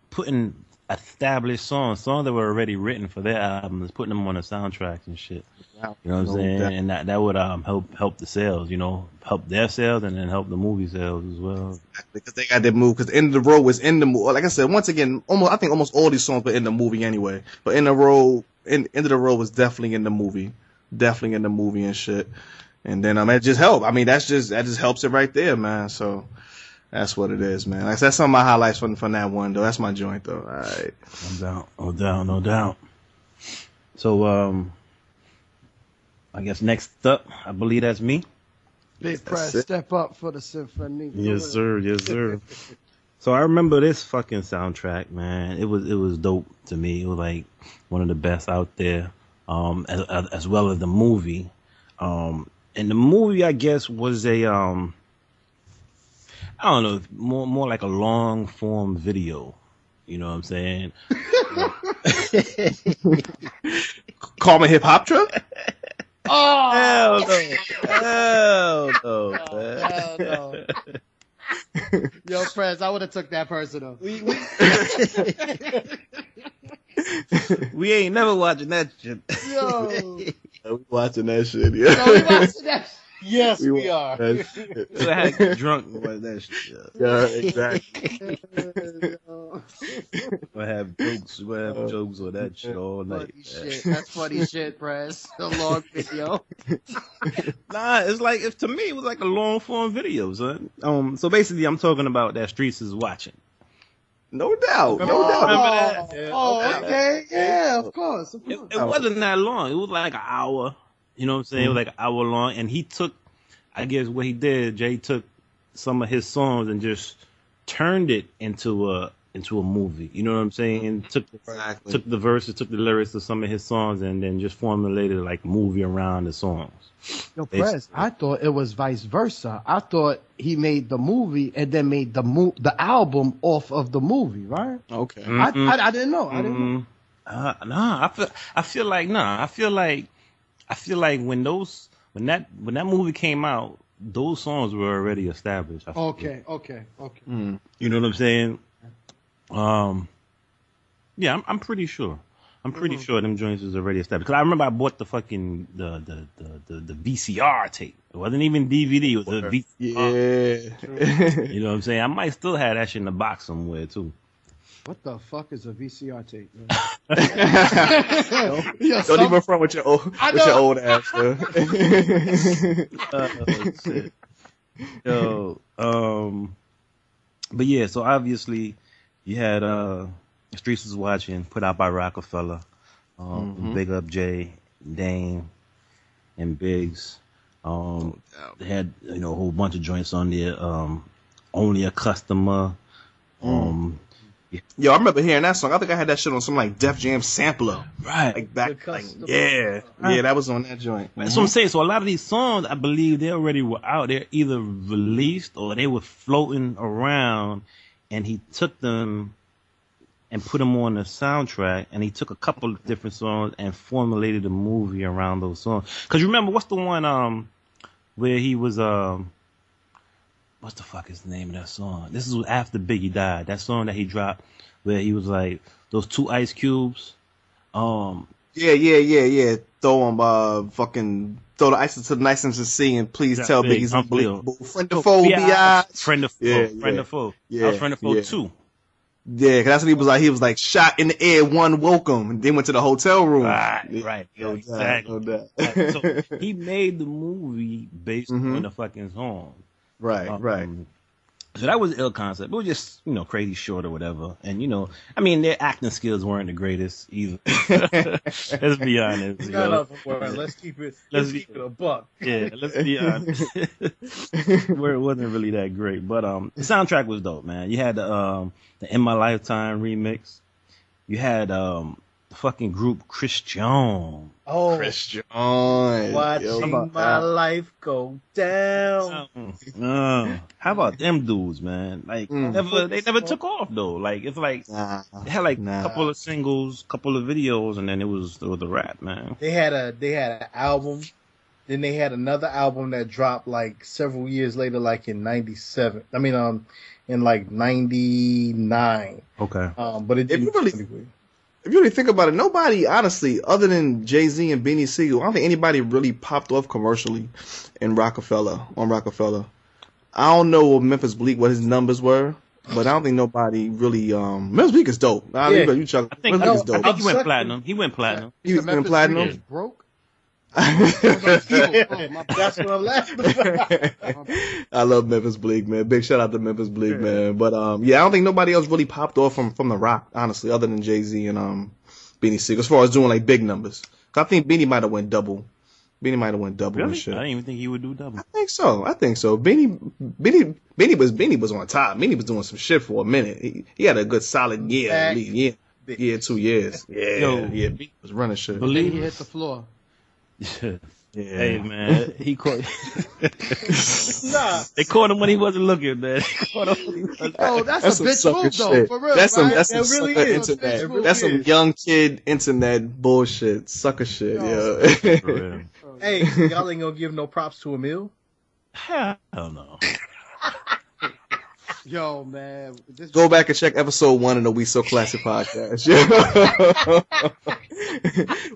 putting established songs that were already written for their albums, putting them on the soundtracks and shit. You know what I'm saying? And that would help the sales, you know, help their sales and then help the movie sales as well.
Because they got their move. Because End of the Road was in the movie. Like I said, once again, I think almost all these songs were in the movie anyway. But End of the Road was definitely in the movie and shit. And then it just helped. I mean, that just helps it right there, man. So that's what it is, man. Like, that's some of my highlights from that one, though. That's my joint, though. All right.
No doubt. So, I guess next up, I believe that's me.
Big Prez, step up for the symphony.
Yes, sir. So I remember this fucking soundtrack, man. It was dope to me. It was like one of the best out there, as well as the movie. And the movie, I guess, was a I don't know, more like a long form video. You know what I'm saying?
Call me Hip Hop Truck?
Oh
hell no,
hell no. Yo, Prez, I would have took that personal.
We ain't never watching that shit.
Yo,
We watching that shit, yeah.
yo, we watching that.
Yes, we are.
So I had to get drunk and watch that shit.
Yeah, exactly.
I have jokes on that shit all night.
Funny shit. That's funny shit, Prez. A long video.
Nah, to me it was like a long form video, son. So basically I'm talking about that Streets is Watching.
No doubt.
Remember that?
Okay. Yeah, of course.
It wasn't that long. It was like an hour. You know what I'm saying? It was like an hour long. And he took, I guess what he did, Jay took some of his songs and just turned it into a movie. You know what I'm saying? Took the verses, took the lyrics of some of his songs and then just formulated like a movie around the songs.
Yo, Prez, I thought it was vice versa. I thought he made the movie and then made the album off of the movie, right?
Okay.
Mm-hmm. I didn't know. I didn't know.
I feel like when that movie came out, those songs were already established.
Okay.
You know what I'm saying? Yeah, I'm pretty sure. I'm pretty sure them joints was already established. Cause I remember I bought the fucking the VCR tape. It wasn't even DVD. It was a VCR.
Yeah.
You know what I'm saying? I might still have that shit in the box somewhere too.
What the fuck is a VCR tape, man?
Don't even front with your old ass, though.
Shit. Yo, but yeah, so obviously you had Streets Was Watching, put out by Rockefeller. Big up Jay, Dame, and Biggs. They had a whole bunch of joints on there. Only a Customer.
Yo, I remember hearing that song. I think I had that shit on some like Def Jam sampler.
Right.
Like back, yeah, that was on that joint.
That's what I'm saying. So a lot of these songs, I believe they already were out. They're either released or they were floating around, and he took them and put them on the soundtrack, and he took a couple of different songs and formulated a movie around those songs. Cause you remember, what's the one where he was what's the fuck is the name of that song? This is after Biggie died. That song that he dropped where he was like, those 2 ice cubes.
Yeah. Throw the ice to the nice and see, and please tell Big he's unbelievable. Friend of foe, B.I.
Friend of foe. Yeah. I was friend of foe too.
Yeah, cause that's what he was like. He was like shot in the air, one woke him, and then went to the hotel room.
Right. Exactly.
No doubt.
So he made the movie based on the fucking song.
Right.
So that was an ill concept. It was just, crazy short or whatever. And, I mean, their acting skills weren't the greatest either. Let's be honest.
Let's keep it a buck.
Yeah, let's be honest. Where it wasn't really that great. But the soundtrack was dope, man. You had the In My Lifetime remix. You had the fucking group Christian.
Oh,
Christian.
watching my life go down.
How about them dudes, man? Like, they never took off though. Like, it's like they had like a couple of singles, couple of videos, and then it was the rap, man.
They had an album. Then they had another album that dropped like several years later, like in '97. I mean, in like '99.
Okay.
But it didn't.
If you really think about it, nobody, honestly, other than Jay-Z and Beanie Siegel, I don't think anybody really popped off commercially on Rockefeller. I don't know what Memphis Bleak, what his numbers were, but I don't think nobody really. Memphis Bleak is dope. You chuck.
I think
Memphis Bleak is dope.
I think he went platinum. He went
platinum.
Is broke.
That's what I'm laughing about.
I love Memphis Bleak, man. Big shout out to Memphis Bleak, man. But I don't think nobody else really popped off from the rock, honestly, other than Jay-Z and Beanie Siegel, as far as doing like big numbers. I think Beanie might have went double. Really?
And
shit.
I didn't even think he would do double.
I think so. Beanie was on top. Beanie was doing some shit for a minute. He had a good solid year, at least. Yeah, 2 years. Beanie was running shit.
Believe he hit the floor.
Yeah. Hey man, he caught. They caught him when he wasn't looking, man.
Oh, that's a bitch move though,
shit.
for real.
That's some
really
sucker
is.
internet. That's some young kid internet bullshit, sucker shit. Yeah.
Hey, y'all ain't gonna give no props to Emil?
Hell no.
Yo, man.
Go back and check episode 1 of the We So Classic podcast.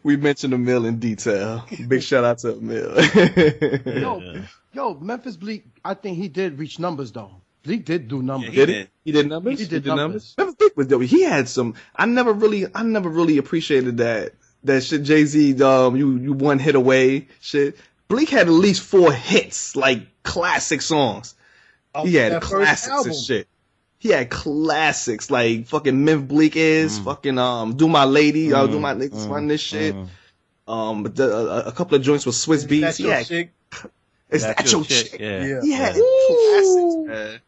We mentioned Emil in detail. Big shout out to Emil.
Yo, Memphis Bleak, I think he did reach numbers though. Bleak did do numbers.
Did he? He did numbers?
He did numbers.
Memphis Bleak was dope. He had some. I never really appreciated that shit. Jay-Z, you one hit away shit. Bleak had at least 4 hits, like classic songs. He had classics and shit. He had classics like fucking Memphis Bleak is fucking Do My Lady, Do My Niggas Run This shit. A couple of joints with Swiss Beats. Is that your chick?
Yeah.
He had classics, man.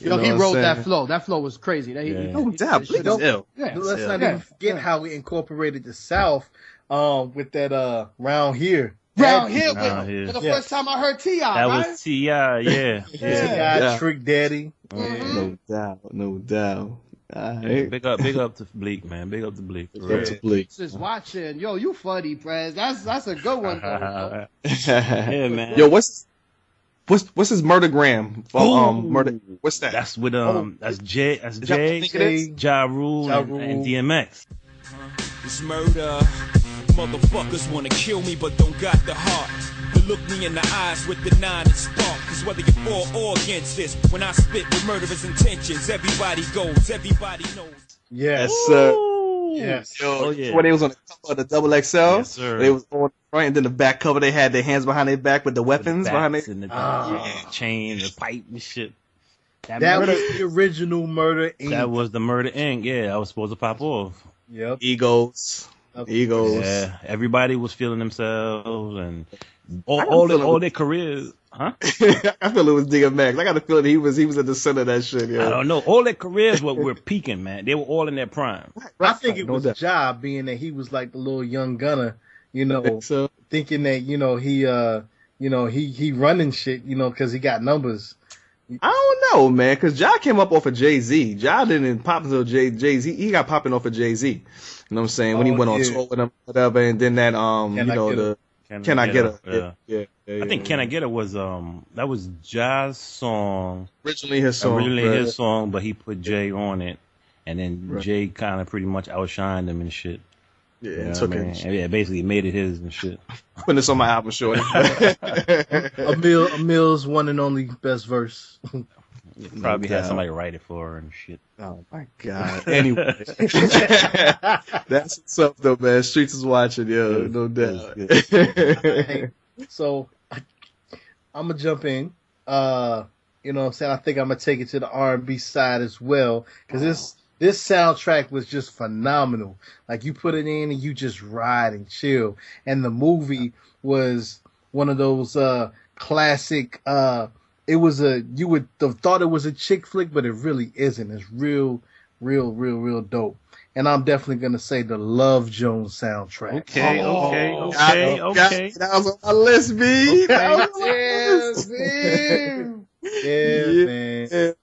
Yo, he wrote that flow. That flow was crazy.
No doubt. Bleak is ill.
Let's not even forget how we incorporated the South with that Round Here.
Round here for the first time I heard T.I.,
That
right?
was T.I., yeah.
T.I., Trick Daddy.
No doubt. All right.
Big up to Bleak, man. Big up to Bleak.
Just watching. Yo, you funny, Prez. That's a good one, though.
Yeah, man.
Yo, what's his murdergram? Murder. What's that?
That's with that's Jay, Ja Rule, and DMX.
It's murder. Motherfuckers wanna kill me but don't got the heart to look me in the eyes with the 9 and spark. Cause whether you're for or against this, when I spit with murderous intentions, everybody goes, everybody knows.
Yes,
sir.
Yes.
When they was on the cover of the Double XL,
yes, sir.
They was on the front, and then the back cover they had their hands behind their back with the weapons behind their
chain, the pipe and shit.
That was the original Murder Inc.
That was the Murder Inc. Yeah, I was supposed to pop off.
Yep.
Egos.
Yeah, everybody was feeling themselves and all their careers. Huh?
I feel it was DMX. I got the feeling he was at the center of that shit. Yeah.
I don't know. All their careers were peaking, man. They were all in their prime.
I think it was a job, being that he was like the little young gunner, thinking that he running shit, because he got numbers.
I don't know, man, because Ja came up off of Jay-Z. Ja didn't pop until Jay-Z. He got popping off of Jay-Z. You know what I'm saying? When he went on tour with him, whatever, and then that Can I Get Her? Yeah.
I think Can I Get Her was that was Ja's song.
Originally his song,
but he put Jay on it, and then Jay kind of pretty much outshined him and shit.
Yeah,
you know
took it.
Yeah, basically made it his and shit.
Putting this on my album, shorty.
Emil's one and only best verse.
Probably had somebody write it for her and shit.
Oh my god. Anyway, that's what's up though, man. Streets is watching, yo, no doubt.
Hey, so I'm gonna jump in. You know what I'm saying? I think I'm gonna take it to the R&B side as well, because this soundtrack was just phenomenal. Like, you put it in and you just ride and chill. And the movie was one of those classic. You would have thought it was a chick flick, but it really isn't. It's real dope. and I'm definitely gonna say the Love Jones soundtrack.
Okay.
That was on my list, B. That was on my list.
Yeah, man.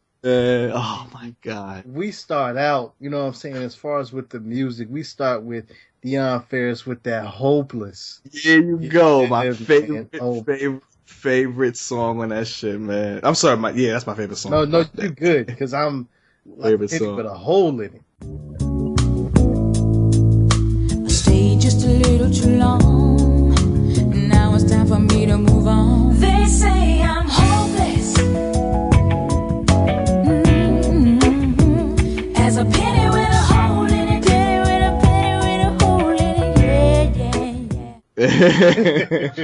Oh my God.
We start out, you know what I'm saying, as far as with the music, we start with Deion Ferris with that Hopeless.
Here you go. My
man.
favorite song on that shit, man. I'm sorry, that's my favorite song.
No, you're good, because I'm
Favorite
hit it
song.
with a hole in it.
I stayed just a little too long. Now it's time for me to move on. They say I'm hopeless. As a penny with a hole in it. Penny with a hole in it.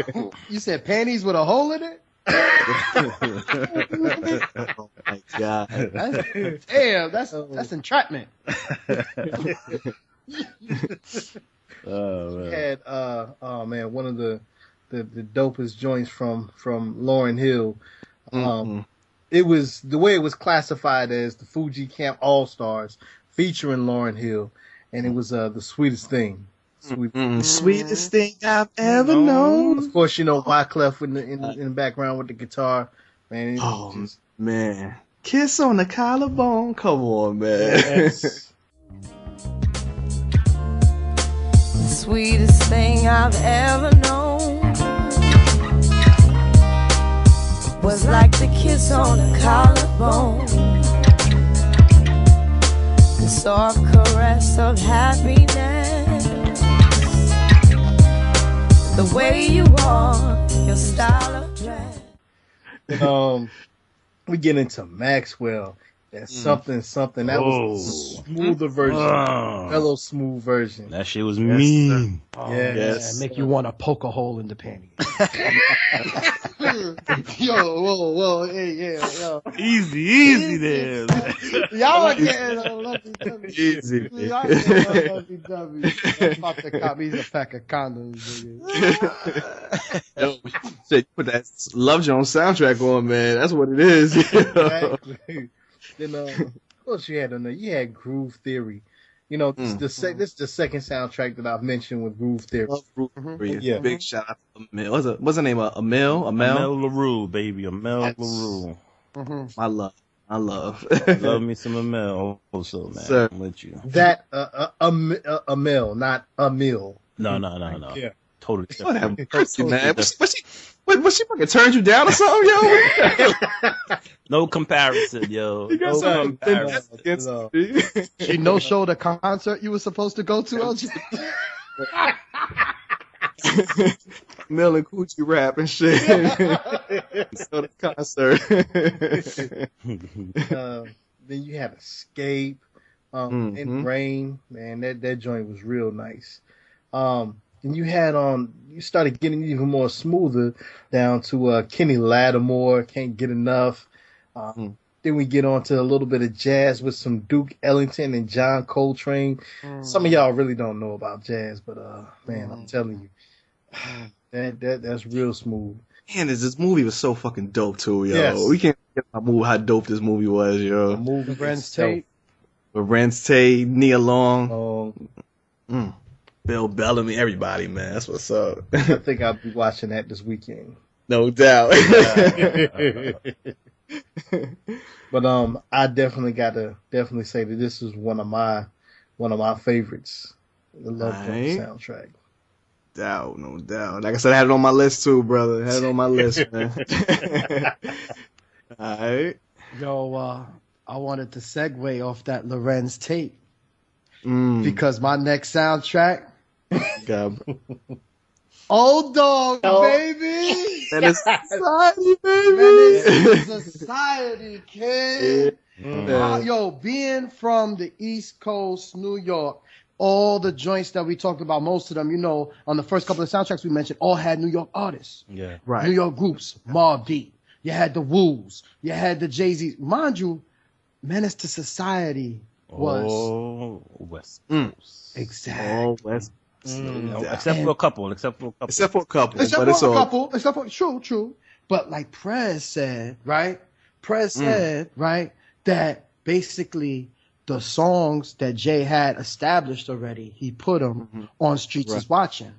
Yeah.
You said panties with a hole in it?
Oh my God.
That's entrapment.
Oh,
We
man.
had one of the dopest joints from Lauryn Hill. It was the way it was classified as the Fuji Camp All Stars featuring Lauryn Hill, and it was the sweetest thing.
Sweetest thing I've ever known.
Of course, you know Wyclef in the background with the guitar. Man,
Man. Kiss on the collarbone. Come on, man.
Yes.
The sweetest thing I've ever known was like the kiss on the collarbone, the soft caress of happiness, the way you are, your style of dress.
We get into Maxwell. That's something. That was a smoother version. Mellow smooth version.
That shit was mean.
Yes.
Make you want to poke a hole in the panty. Whoa, hey, yo.
Easy there.
Y'all are getting a lovey-dovey.
Easy.
Y'all getting a lovey-dovey. I'm about to cop me a pack of condoms, nigga.
Yo, shit, you put that Love Jones soundtrack on, man. That's what it is.
Exactly. Then, of course, you had Groove Theory. You know, this is the second soundtrack that I've mentioned with Groove Theory.
Love Groove Theory.
Yeah.
Big shout out to Amel. What's her name? Amel?
Amel LaRue, baby. Amel LaRue.
I love.
Love me some Amel also, man.
Sir.
I'm with you.
That Amel, not Amil.
No.
Yeah.
Totally
What
different.
have mercy, man? Was she fucking turned you down or something, yo?
No comparison, yo.
You got
No
something
comparison.
against
No.
me.
She no-showed a concert you were supposed to go to, LG?
Mel and Coochie rap and shit. So the concert.
Then you had Escape, and Rain. Man, that joint was real nice. And you had you started getting even more smoother down to Kenny Lattimore, Can't Get Enough. Then we get on to a little bit of jazz with some Duke Ellington and John Coltrane. Some of y'all really don't know about jazz, but man, I'm telling you, that's real smooth.
Man, this movie was so fucking dope too, yo.
Yes.
We can't forget how dope this movie was, yo.
The movie
Ren's
itself.
Tape.
With Ren's Tate, Nia Long, Bill Bellamy, everybody, man. That's what's up.
I think I'll be watching that this weekend.
No doubt.
But I definitely gotta say that this is one of my favorites. The Love Jones soundtrack.
No doubt. Like I said, I had it on my list too, brother. I had it on my list, man. All right.
Yo, I wanted to segue off that Lorenz tape because my next soundtrack,
God.
Old Dog, baby.
Menace to Society, baby.
Menace to Society, kid.
Yeah.
Yo, being from the East Coast, New York, all the joints that we talked about, most of them, you know, on the first couple of soundtracks we mentioned, all had New York artists.
Yeah.
Right.
New York groups, Mobb Deep. You had the Woos. You had the Jay-Z. Mind you, Menace to Society was
West
Coast. Exactly.
All West.
Except for a couple.
Except for a couple.
Except for true. But like Prez said, right? That basically the songs that Jay had established already, he put them on Streets is Watching.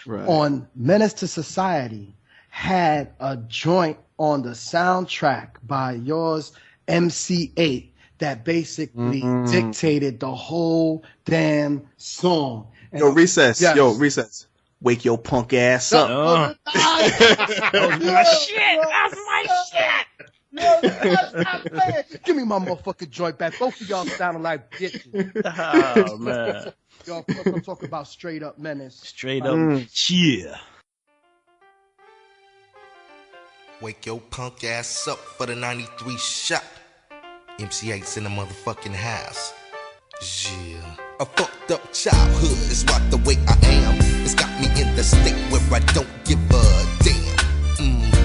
Right.
On Menace to Society, had a joint on the soundtrack by yours, MC8, that basically dictated the whole damn song. And
Recess.
yes.
Recess. Wake your punk ass up.
That was my shit. That's my shit. Yo, stop playing. Give me my motherfucking joint back. Both of y'all sounding like bitches.
Oh, man.
Yo, of course I'm talking about Straight Up Menace.
Straight up. Yeah.
Wake your punk ass up for the 93 shot. MC8's in the motherfucking house. Yeah. A fucked up childhood is what the way I am. It's got me in the state where I don't give a damn.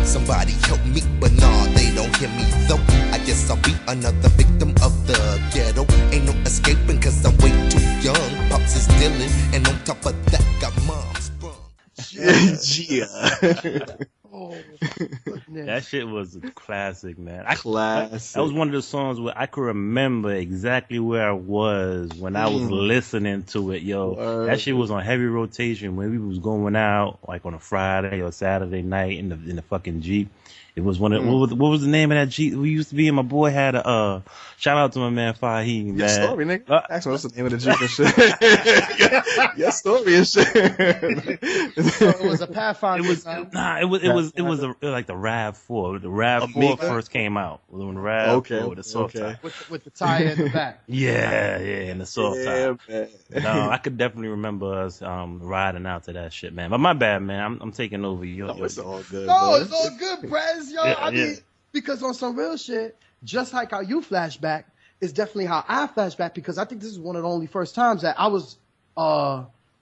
Somebody help me, but nah, they don't hear me though. I guess I'll be another victim of the ghetto. Ain't no escaping cause I'm way too young. Pops is dealing, and on top of that, got mom sprung.
Yeah.
Oh,
That shit was a classic, man.
Classic.
That was one of the songs where I could remember exactly where I was when I was listening to it, yo.
Word.
That shit was on heavy rotation when we was going out, like on a Friday or Saturday night in the fucking Jeep. It was one of what was the name of that Jeep we used to be in? My boy had a shout out to my man Fahim, man.
Your story, nigga. Actually, what's the name of the Jeep and shit? Your story and shit.
So it was a Pathfinder.
It was like the RAV4. The RAV4 first came out when the RAV4 with the soft top.
With the tire in the back.
Yeah, and the soft top.
Man.
No, I could definitely remember us riding out to that shit, man. But my bad, man. I'm taking over.
It's all good.
No,
man.
it's all good, Prez. Yo, I mean, because on some real shit, just like how you flashback, is definitely how I flashback, because I think this is one of the only first times that I was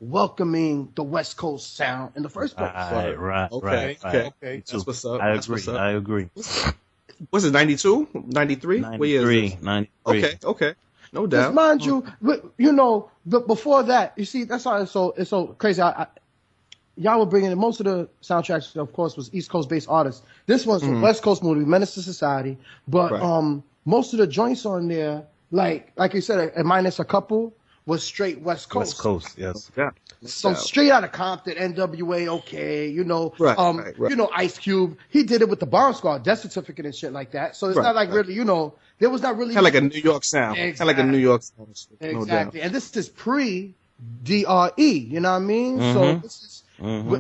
welcoming the West Coast sound in the first place.
Right.
Okay. That's what's up.
I agree.
Was it 92? 93? What year is this?
93.
Okay. No doubt.
Just mind you, you know, but before that, you see, that's why it's so crazy. Y'all were bringing in most of the soundtracks, of course, was East Coast based artists. This one's a West Coast movie, Menace to Society, but most of the joints on there, like you said, minus a couple, was straight West Coast.
West Coast, yes.
Yeah.
So straight out of Compton, NWA, okay, you know,
Right.
you know, Ice Cube, he did it with the Bomb Squad, Death Certificate and shit like that. So it's not like really, you know, there was not really
Kind of like a New York sound.
Exactly.
Kind of like a New York sound. No doubt.
And this is pre DRE, you know what I mean? So this is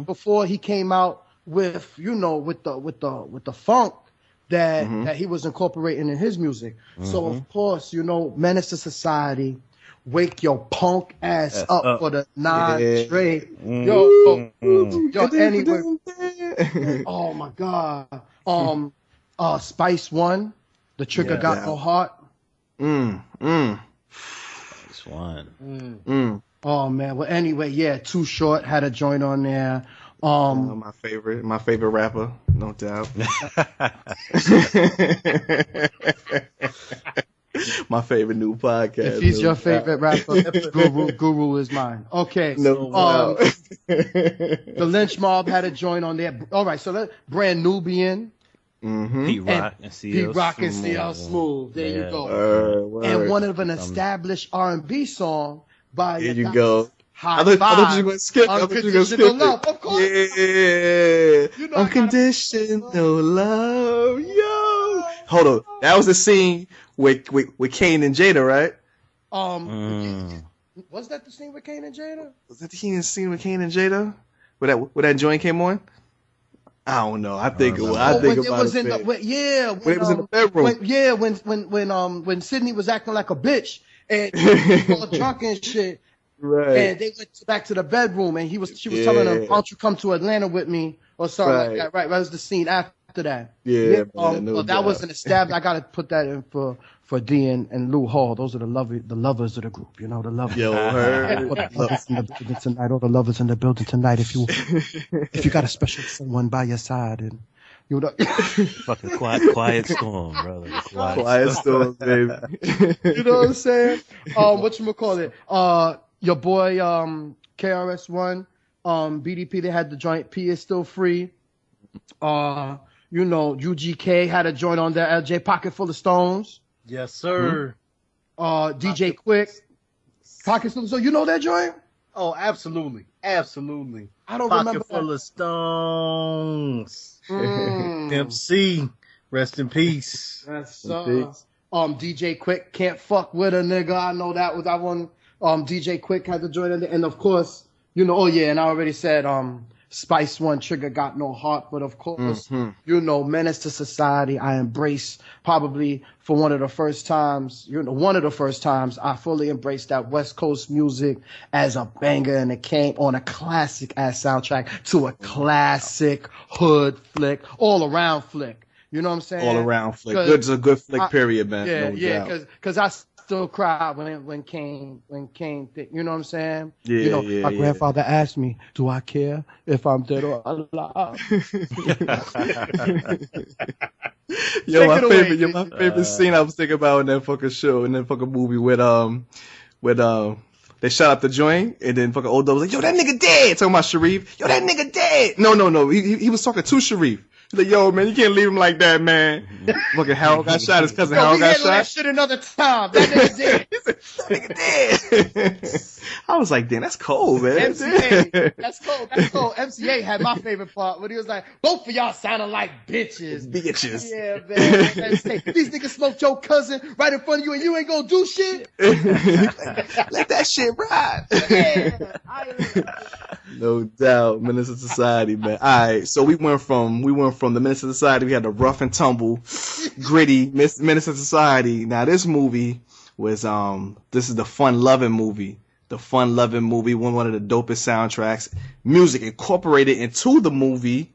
before he came out with, you know, with the funk that he was incorporating in his music. So of course, you know, Menace to Society, Wake Your Punk Ass Up for the 9 straight. Yo, anyway. Oh my God. Spice One, The Trigger Got No Heart.
Spice One.
Oh man. Well, anyway, yeah. Too Short had a joint on there.
My favorite rapper, no doubt. My favorite new podcast.
If he's your favorite rapper, Guru is mine. Okay.
No.
The Lynch Mob had a joint on there. All right, so that Brand Nubian.
Pete Rock and
CL Smooth. There you go. And one of an established R&B song by
Here you go.
High
I thought
Five.
you were going to skip.
Unconditional Love, of course.
Yeah.
You know,
Unconditional love. Yo. Hold on. That was the scene with Kane and Jada, right?
Was that the scene with Kane and Jada?
Was that the scene with Kane and Jada? Where that joint came on? I don't know. I think it was.
When it was in the
bedroom.
When Sydney was acting like a bitch and he was all drunk and shit.
Right.
And they went back to the bedroom and she was telling him, "Why don't you come to Atlanta with me?" or something like that. Right. That was the scene after that.
Yeah.
That was an established. I gotta put that in for D and Lou Hall. Those are the lovers of the group. You know, the lovers.
Yo, heard.
All the lovers in the building tonight. All the lovers in the building tonight. If you got a special someone by your side and you know,
fucking quiet storm, brother.
Quiet storm, baby.
You know what I'm saying? Whatchamacallit? Your boy KRS-One, BDP, they had the joint P is Still Free. You know, UGK had a joint on there, LJ Pocket Full of Stones.
Yes, sir.
DJ Quick. Pocket full of stones. You know that joint?
Oh, absolutely. Absolutely.
I don't
Pocket
remember
full
that.
of stones.
Mm.
MC. Rest in peace.
That's DJ Quick, Can't Fuck With a Nigga. I know that was that one. DJ Quick had to join in there. And of course, you know, oh yeah, and I already said Spice One, Trigger Got No Heart, but of course, you know, Menace to Society, I embrace probably for one of the first times I fully embraced that West Coast music as a banger, and it came on a classic ass soundtrack to a classic hood flick, all around flick. You know what I'm saying?
All around flick. It's a good flick, period, man.
Yeah, because I still cry when Kane, you know what I'm saying?
Yeah,
you know,
yeah,
my
yeah.
grandfather asked me, do I care if I'm dead or alive?
My favorite scene I was thinking about in that fucking show, in that fucking movie with they shot up the joint, and then fucking old dog was like, yo, that nigga dead! Talking about Sharif. Yo, that nigga dead! No. He was talking to Sharif. He's like, yo, man, you can't leave him like that, man. Fucking Harold got shot. His cousin Harold got shot.
That shit another time. That nigga dead.
That nigga dead. I was like, damn, that's cold, man.
MCA. That's cold. MCA had my favorite part when he was like, both of y'all sounding like bitches. Yeah, man. MCA, these niggas smoked your cousin right in front of you and you ain't gonna do shit.
Let that shit ride.
Yeah.
No doubt. Menace to Society, man. Alright, so we went from the Menace to Society, we had the rough and tumble, gritty Menace to Society. Now this movie was this is the fun loving movie. The fun loving movie, one of the dopest soundtracks. Music incorporated into the movie.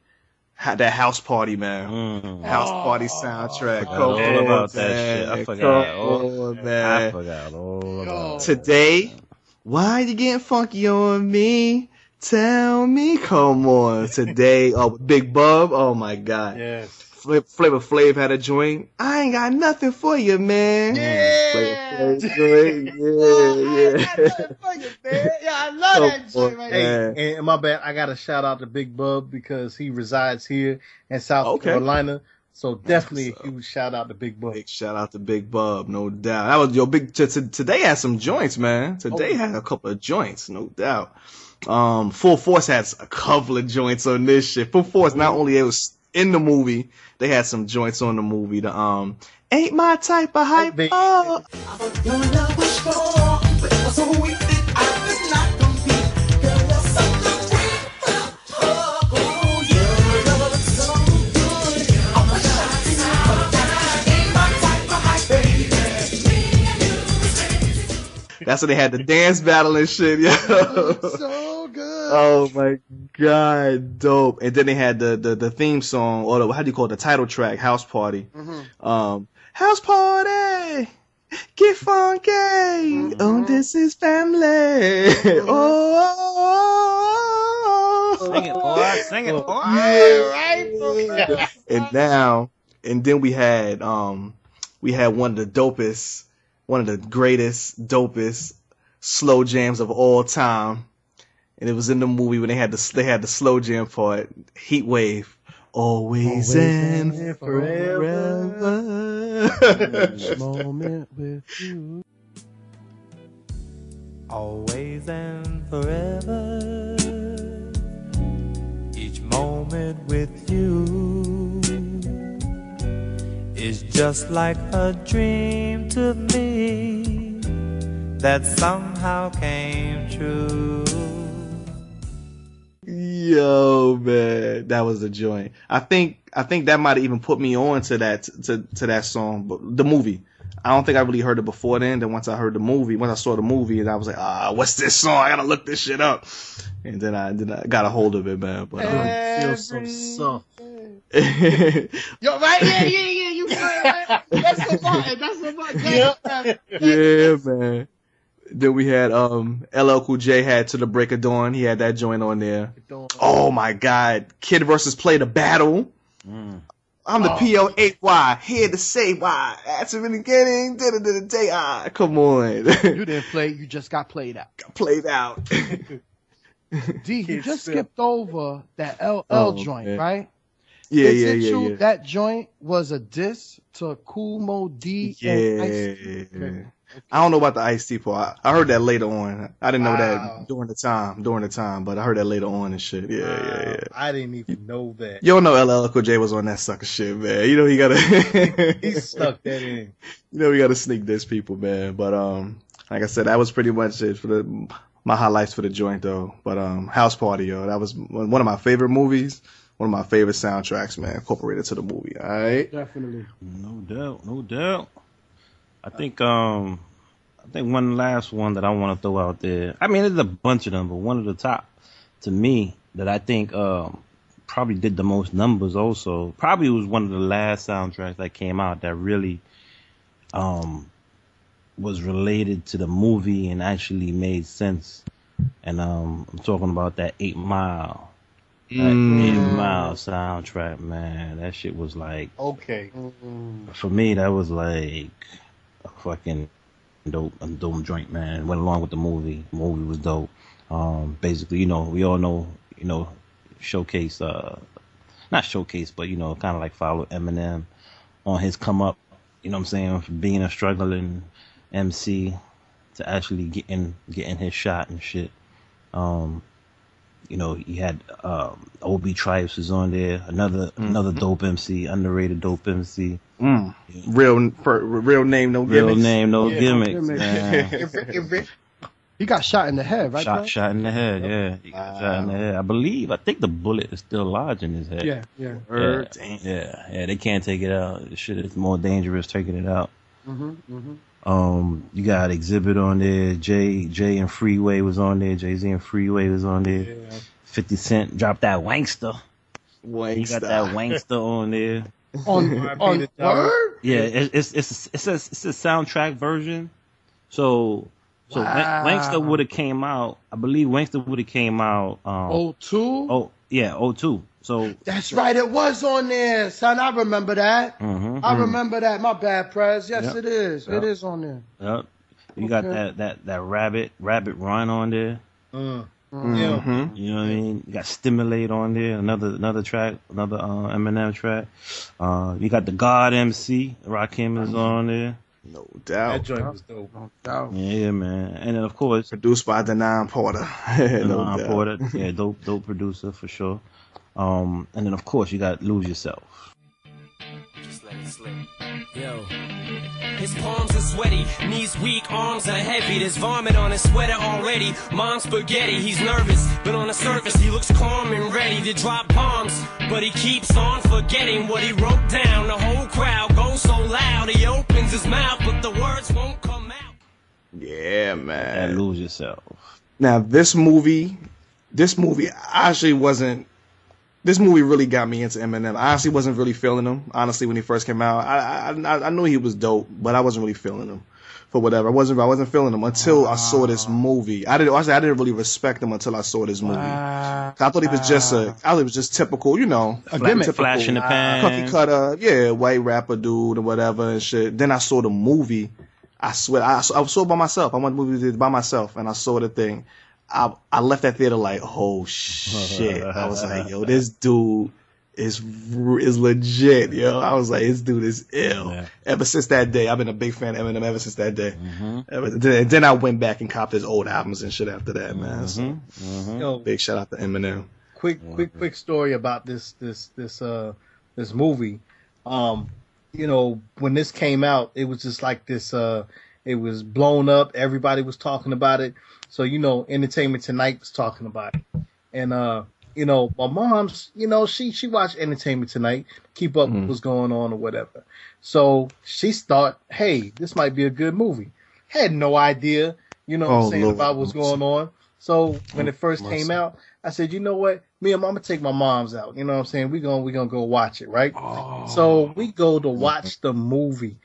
That House Party, man. House Party soundtrack.
All about that shit. I forgot all about
Today, why you getting funky on me? Tell me, come on. Today, Big Bub, oh my God.
Yes.
Flavor Flav had a joint. I ain't got nothing for you, man.
Yeah.
Flavor Flav joint.
I got nothing for you, man. Yeah, I love that joint right there.
Hey, and my bad, I gotta shout out to Big Bub because he resides here in South Carolina. So definitely a huge shout out to Big Bub.
Big shout out to Big Bub, no doubt. That was your big. Today had some joints, man. Today had a couple of joints, no doubt. Full Force had a couple of joints on this shit. Full Force, not only it was in the movie, they had some joints on the movie. The Ain't My Type of Hype.
Your love was strong, but it was so weak that I could not compete. Girl, you're such a great oh, your love was so good. I was shy tonight, but that ain't my type of hype, baby.
That's when they had the dance battle and shit, yo.
So good.
Oh my God, dope. And then they had the theme song, or how do you call it, the title track, House Party. House Party, get funky. Oh, this is family. Oh,
Sing it, boy. Sing it, boy.
Yeah, right.
And then we had one of the dopest, one of the greatest, dopest slow jams of all time. And it was in the movie when they had the slow jam part, Heat Wave. Always and forever.
Each moment with you.
Always and forever. Each moment with you is just like a dream to me that somehow came true.
Yo, man, that was the joint. I think that might have even put me on to that song, but the movie. I don't think I really heard it before then. Then once I saw the movie, and I was like, what's this song? I gotta look this shit up. And then I got a hold of it, man. But
feel so soft.
Yo, right? Yeah. You right? That's the button.
Yeah, man. Then we had LL Cool J had To the Break of Dawn. He had that joint on there. Oh my God, Kid versus Play the Battle. I'm the PO8Y, here to say why. That's the beginning, the day. Come on.
You didn't play, you just got played out.
Played out.
D, you just skipped over that LL joint,
man.
right?
Yeah,
Is it true
yeah.
that joint was a diss to Cool Mo D and Ice Cube?
I don't know about the Ice-T part. I heard that later on. I didn't know
Wow.
that during the time, but I heard that later on and shit. Yeah.
I didn't even know that.
You don't know LL Cool J was on that sucker shit, man. You know he gotta
He stuck that in.
You know we gotta sneak this people, man. But like I said, that was pretty much it for my highlights for the joint though. But House Party, yo, that was one of my favorite movies, one of my favorite soundtracks, man, incorporated to the movie. All right,
Definitely.
No doubt. I think one last one that I want to throw out there. I mean, there's a bunch of them, but one of the top to me that I think probably did the most numbers. Also, probably was one of the last soundtracks that came out that really was related to the movie and actually made sense. And I'm talking about that 8 Mile. That 8 Mile soundtrack, man. That shit was like,
Okay.
for me, that was like a fucking dope joint, man. Went along with the movie. The movie was dope. Basically, we all know, showcase, not showcase, but, kind of like follow Eminem on his come up, you know what I'm saying, from being a struggling MC to actually getting his shot and shit. He had OB Tripes was on there, another dope MC, underrated dope MC.
Real name, no gimmicks.
Real name, no gimmicks. Man.
He got shot in the head, right?
Shot in the head, yeah. He got shot in the head. I think the bullet is still lodged in his head.
Yeah.
Yeah, they can't take it out. Shit is more dangerous taking it out. You got Exhibit on there. Jay and Freeway was on there. Jay-Z and Freeway was on there. Yeah. 50 Cent dropped that Wankster. He got that Wankster on there.
On word?
Yeah, it's a soundtrack version. So Wankster would have came out. I believe Wankster would have came out.
02?
Oh yeah, 02. So
that's right. It was on there, son. I remember that. I remember that. My bad, Prez. Yes, it is. It is on there.
Yep. You got that Rabbit Run on there.
Yeah.
You know what I mean? You got Stimulate on there. Another track. Another Eminem track. You got the God MC. Rakim is on there.
No doubt.
That joint was dope.
No doubt.
Yeah, man. And then of course
produced by Denon Porter.
Porter. Yeah, dope producer for sure. And then of course you got Lose Yourself.
Just let it slip. Yo. His palms are sweaty, knees weak, arms are heavy. There's vomit on his sweater already. Mom's spaghetti, he's nervous, but on the surface he looks calm and ready to drop bombs. But he keeps on forgetting what he wrote down. The whole crowd goes so loud, he opens his mouth, but the words won't come out.
Yeah, man.
And Lose Yourself.
Now this movie actually wasn't. This movie really got me into Eminem. I honestly wasn't really feeling him. Honestly, when he first came out, I knew he was dope, but I wasn't really feeling him for whatever. I wasn't feeling him until I saw this movie. I didn't really respect him until I saw this movie. I thought he was just typical,
a gimmick, flash in the pan,
cookie cutter, white rapper dude or whatever and shit. Then I saw the movie. I swear, I saw it by myself. I went to the movie by myself, and I saw the thing. I left that theater like, oh shit. I was like, yo, this dude is legit, yo. I was like, this dude is ill. Yeah. Ever since that day, I've been a big fan of Eminem ever since that day. Then I went back and copped his old albums and shit after that, man. So,
Yo,
big shout out to Eminem.
Quick story about this movie. When this came out, it was just like this. It was blown up. Everybody was talking about it. So, Entertainment Tonight was talking about it. And, my mom's, she watched Entertainment Tonight, keep up with what's going on or whatever. So she thought, hey, this might be a good movie. Had no idea, about what's going on. So when it first came out, I said, you know what? Me and Mama take my moms out. You know what I'm saying? We're gonna go watch it, right? So we go to watch the movie.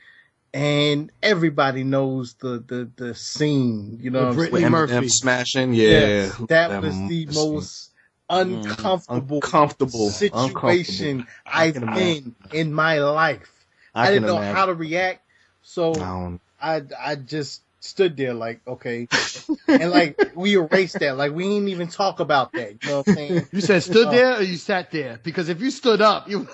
And everybody knows the scene,
Brittany Murphy
smashing, yeah.
That was the most uncomfortable situation I've been in my life. I didn't know how to react, so I just stood there like, okay, and like we erased that, like we didn't even talk about that. You know what I'm saying?
You said stood there or you sat there? Because if you stood up, you.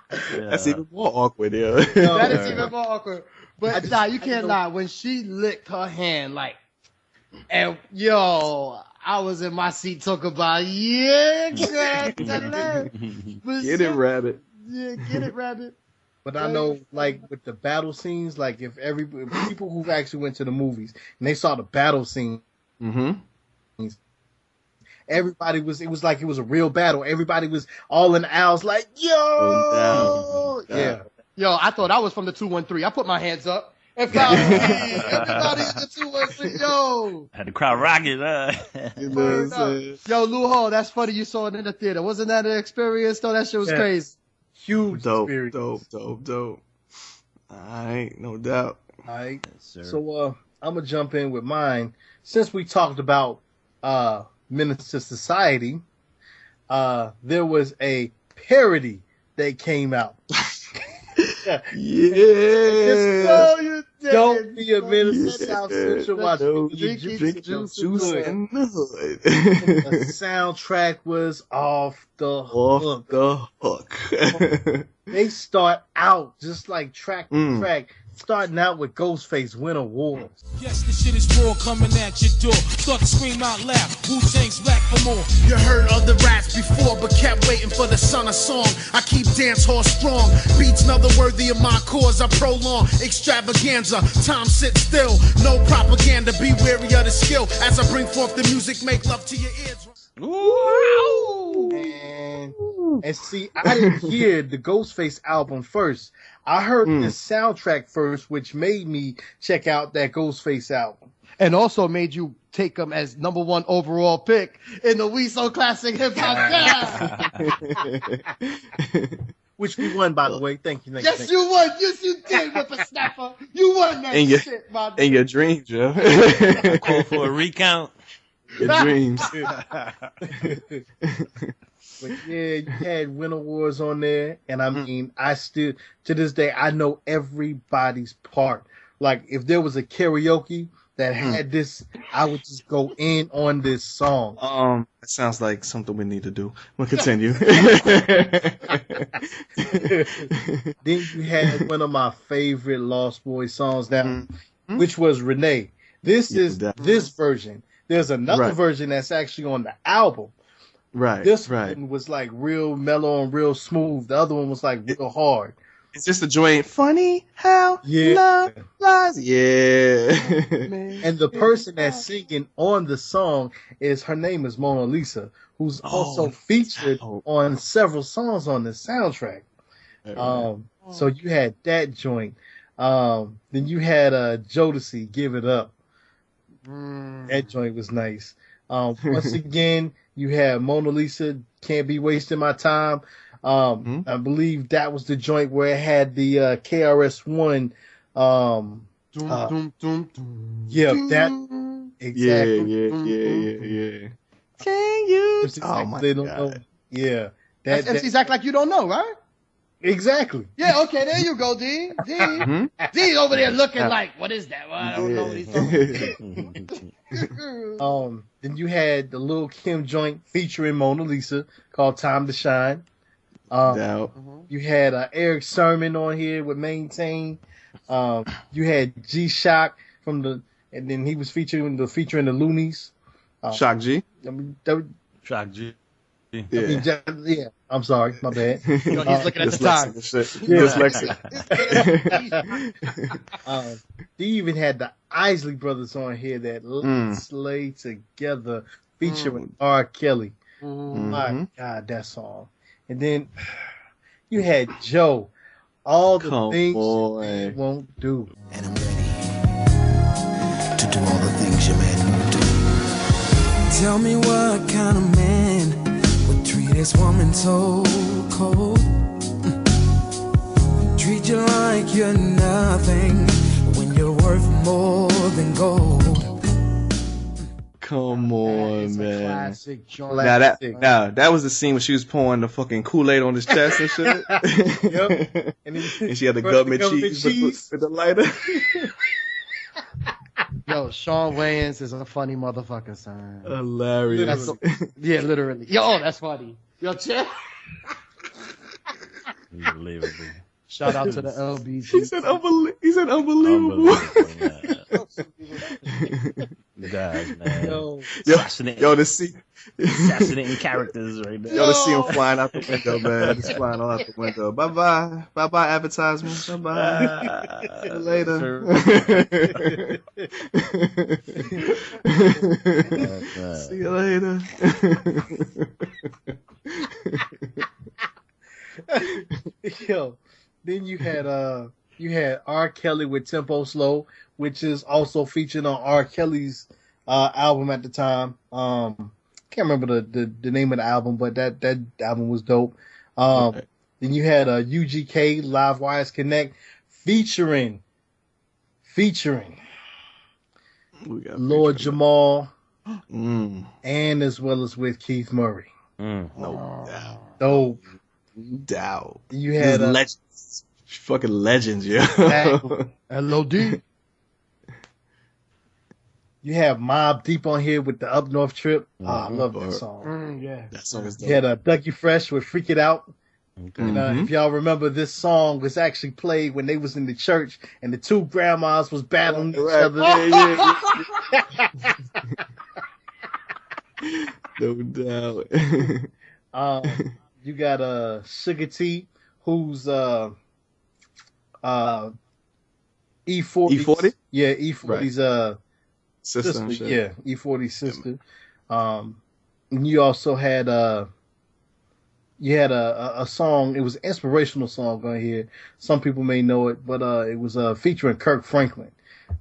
That's even more awkward, yeah.
That is even more awkward. But nah, you can't lie. When she licked her hand, like, and yo, I was in my seat talking about, yeah, get
it, rabbit.
Yeah, get it, rabbit.
But I know, like, with the battle scenes, like, if people who actually went to the movies and they saw the battle scene, everybody it was like it was a real battle. Everybody was all in the aisles, like, yo, yeah.
Yo, I thought I was from the 213. I put my hands up. Everybody in the 213, yo.
Had the crowd rocking,
Yo, Lou Hall, that's funny you saw it in the theater. Wasn't that an experience, though? That shit was crazy.
Huge
dope,
experience.
Dope. Alright, no doubt.
Alright. Yes, so I'm gonna jump in with mine. Since we talked about Menace to Society, there was a parody that came out.
Yeah.
Don't be a menace to South Central while drinking juice in the hood. The soundtrack was off the hook. They start out just like track to track, starting out with Ghostface Win Awards.
Yes, this shit is raw coming at your door. Start to scream out loud. Wu-Tang's back for more.
You heard of the raps before, but kept waiting for the son of song. I keep dance hall strong. Beats another worthy of my cause. I prolong extravaganza. Time sit still. No propaganda. Be wary of the skill. As I bring forth the music, make love to your ears.
And see, I didn't hear the Ghostface album first. I heard the soundtrack first, which made me check out that Ghostface album.
And also made you take him as #1 overall pick in the We So Classic Hip Hop Draft.
Which we won, by the way. Thank you.
Yes, you won. Yes, you did, whippersnapper. You won that shit, my
in your dreams, Joe.
Call for a recount.
Your dreams.
But yeah, you had Win Awards on there, and I mean, I still, to this day, I know everybody's part. Like, if there was a karaoke that had this, I would just go in on this song.
It sounds like something we need to do. We'll continue.
Then you had one of my favorite Lost Boys songs now, which was Renee. This is this version. There's another version that's actually on the album.
Right.
This one was like real mellow and real smooth. The other one was like real hard.
It's just a joint. Funny how love lies. Yeah.
And the person that's singing on the song her name is Mona Lisa, who's also featured on several songs on the soundtrack. So you had that joint. Then you had Jodeci, Give It Up. That joint was nice. Once again, you had Mona Lisa, Can't Be Wasting My Time. I believe that was the joint where it had the KRS-One. Yeah, that exactly.
Yeah. Can you? Oh my God.
Yeah,
that's MC's Act Like You Don't Know, right?
Exactly.
Yeah. Okay. There you go, D. D over there looking like, what is that? Well, I don't know what he's talking about.
Then you had the Lil' Kim joint featuring Mona Lisa called Time to Shine. You had Eric Sermon on here with Maintain. You had G-Shock and then he was featuring the Loonies.
Shock G.
Shock G.
Yeah. I'm sorry, my bad.
He's looking at the time.
They even had the Isley Brothers on here that Let's Lay Together featuring R. Kelly. My God, that song. And then you had Joe. All the things you won't do.
And I'm ready to do all the things your man won't do.
Tell me what kind of man would treat this woman so cold. Treat you like you're nothing when you're worth more than gold.
Come on, man.
Classic joint.
That was the scene where she was pouring the fucking Kool-Aid on his chest and shit.
Yep. And
she had the government cheese with the lighter.
Yo, Sean Wayans is a funny motherfucker, son.
Hilarious.
Yeah, literally. Yo, that's funny. Yo, chill.
Unbelievable.
Shout out to the LBG.
He said unbelievable.
Guys, man.
Yo,
to see
assassinating characters right now.
to see him flying out the window, man. He's flying all out the window. Bye-bye advertisement. Bye-bye. See you later. See you later.
Yo, then you had R. Kelly with Tempo Slow, which is also featured on R. Kelly's album at the time. Can't remember the name of the album, but that album was dope. Then you had UGK Live Wires Connect featuring Lord Jamal, and as well as with Keith Murray.
No doubt.
You had
legends, fucking legends, yeah.
LOD.
You have Mobb Deep on here with the Up North Trip. I love that song.
Yeah.
That song is dope.
You had Dougie Fresh with Freak It Out.
Okay.
And if y'all remember, this song was actually played when they was in the church and the two grandmas was battling each other.
No doubt.
You got Sugar T, who's E40.
E40?
Yeah, E40's
Sister. and shit.
Yeah, E40's sister. And you also had a song. It was an inspirational song on here. Some people may know it, but it was featuring Kirk Franklin.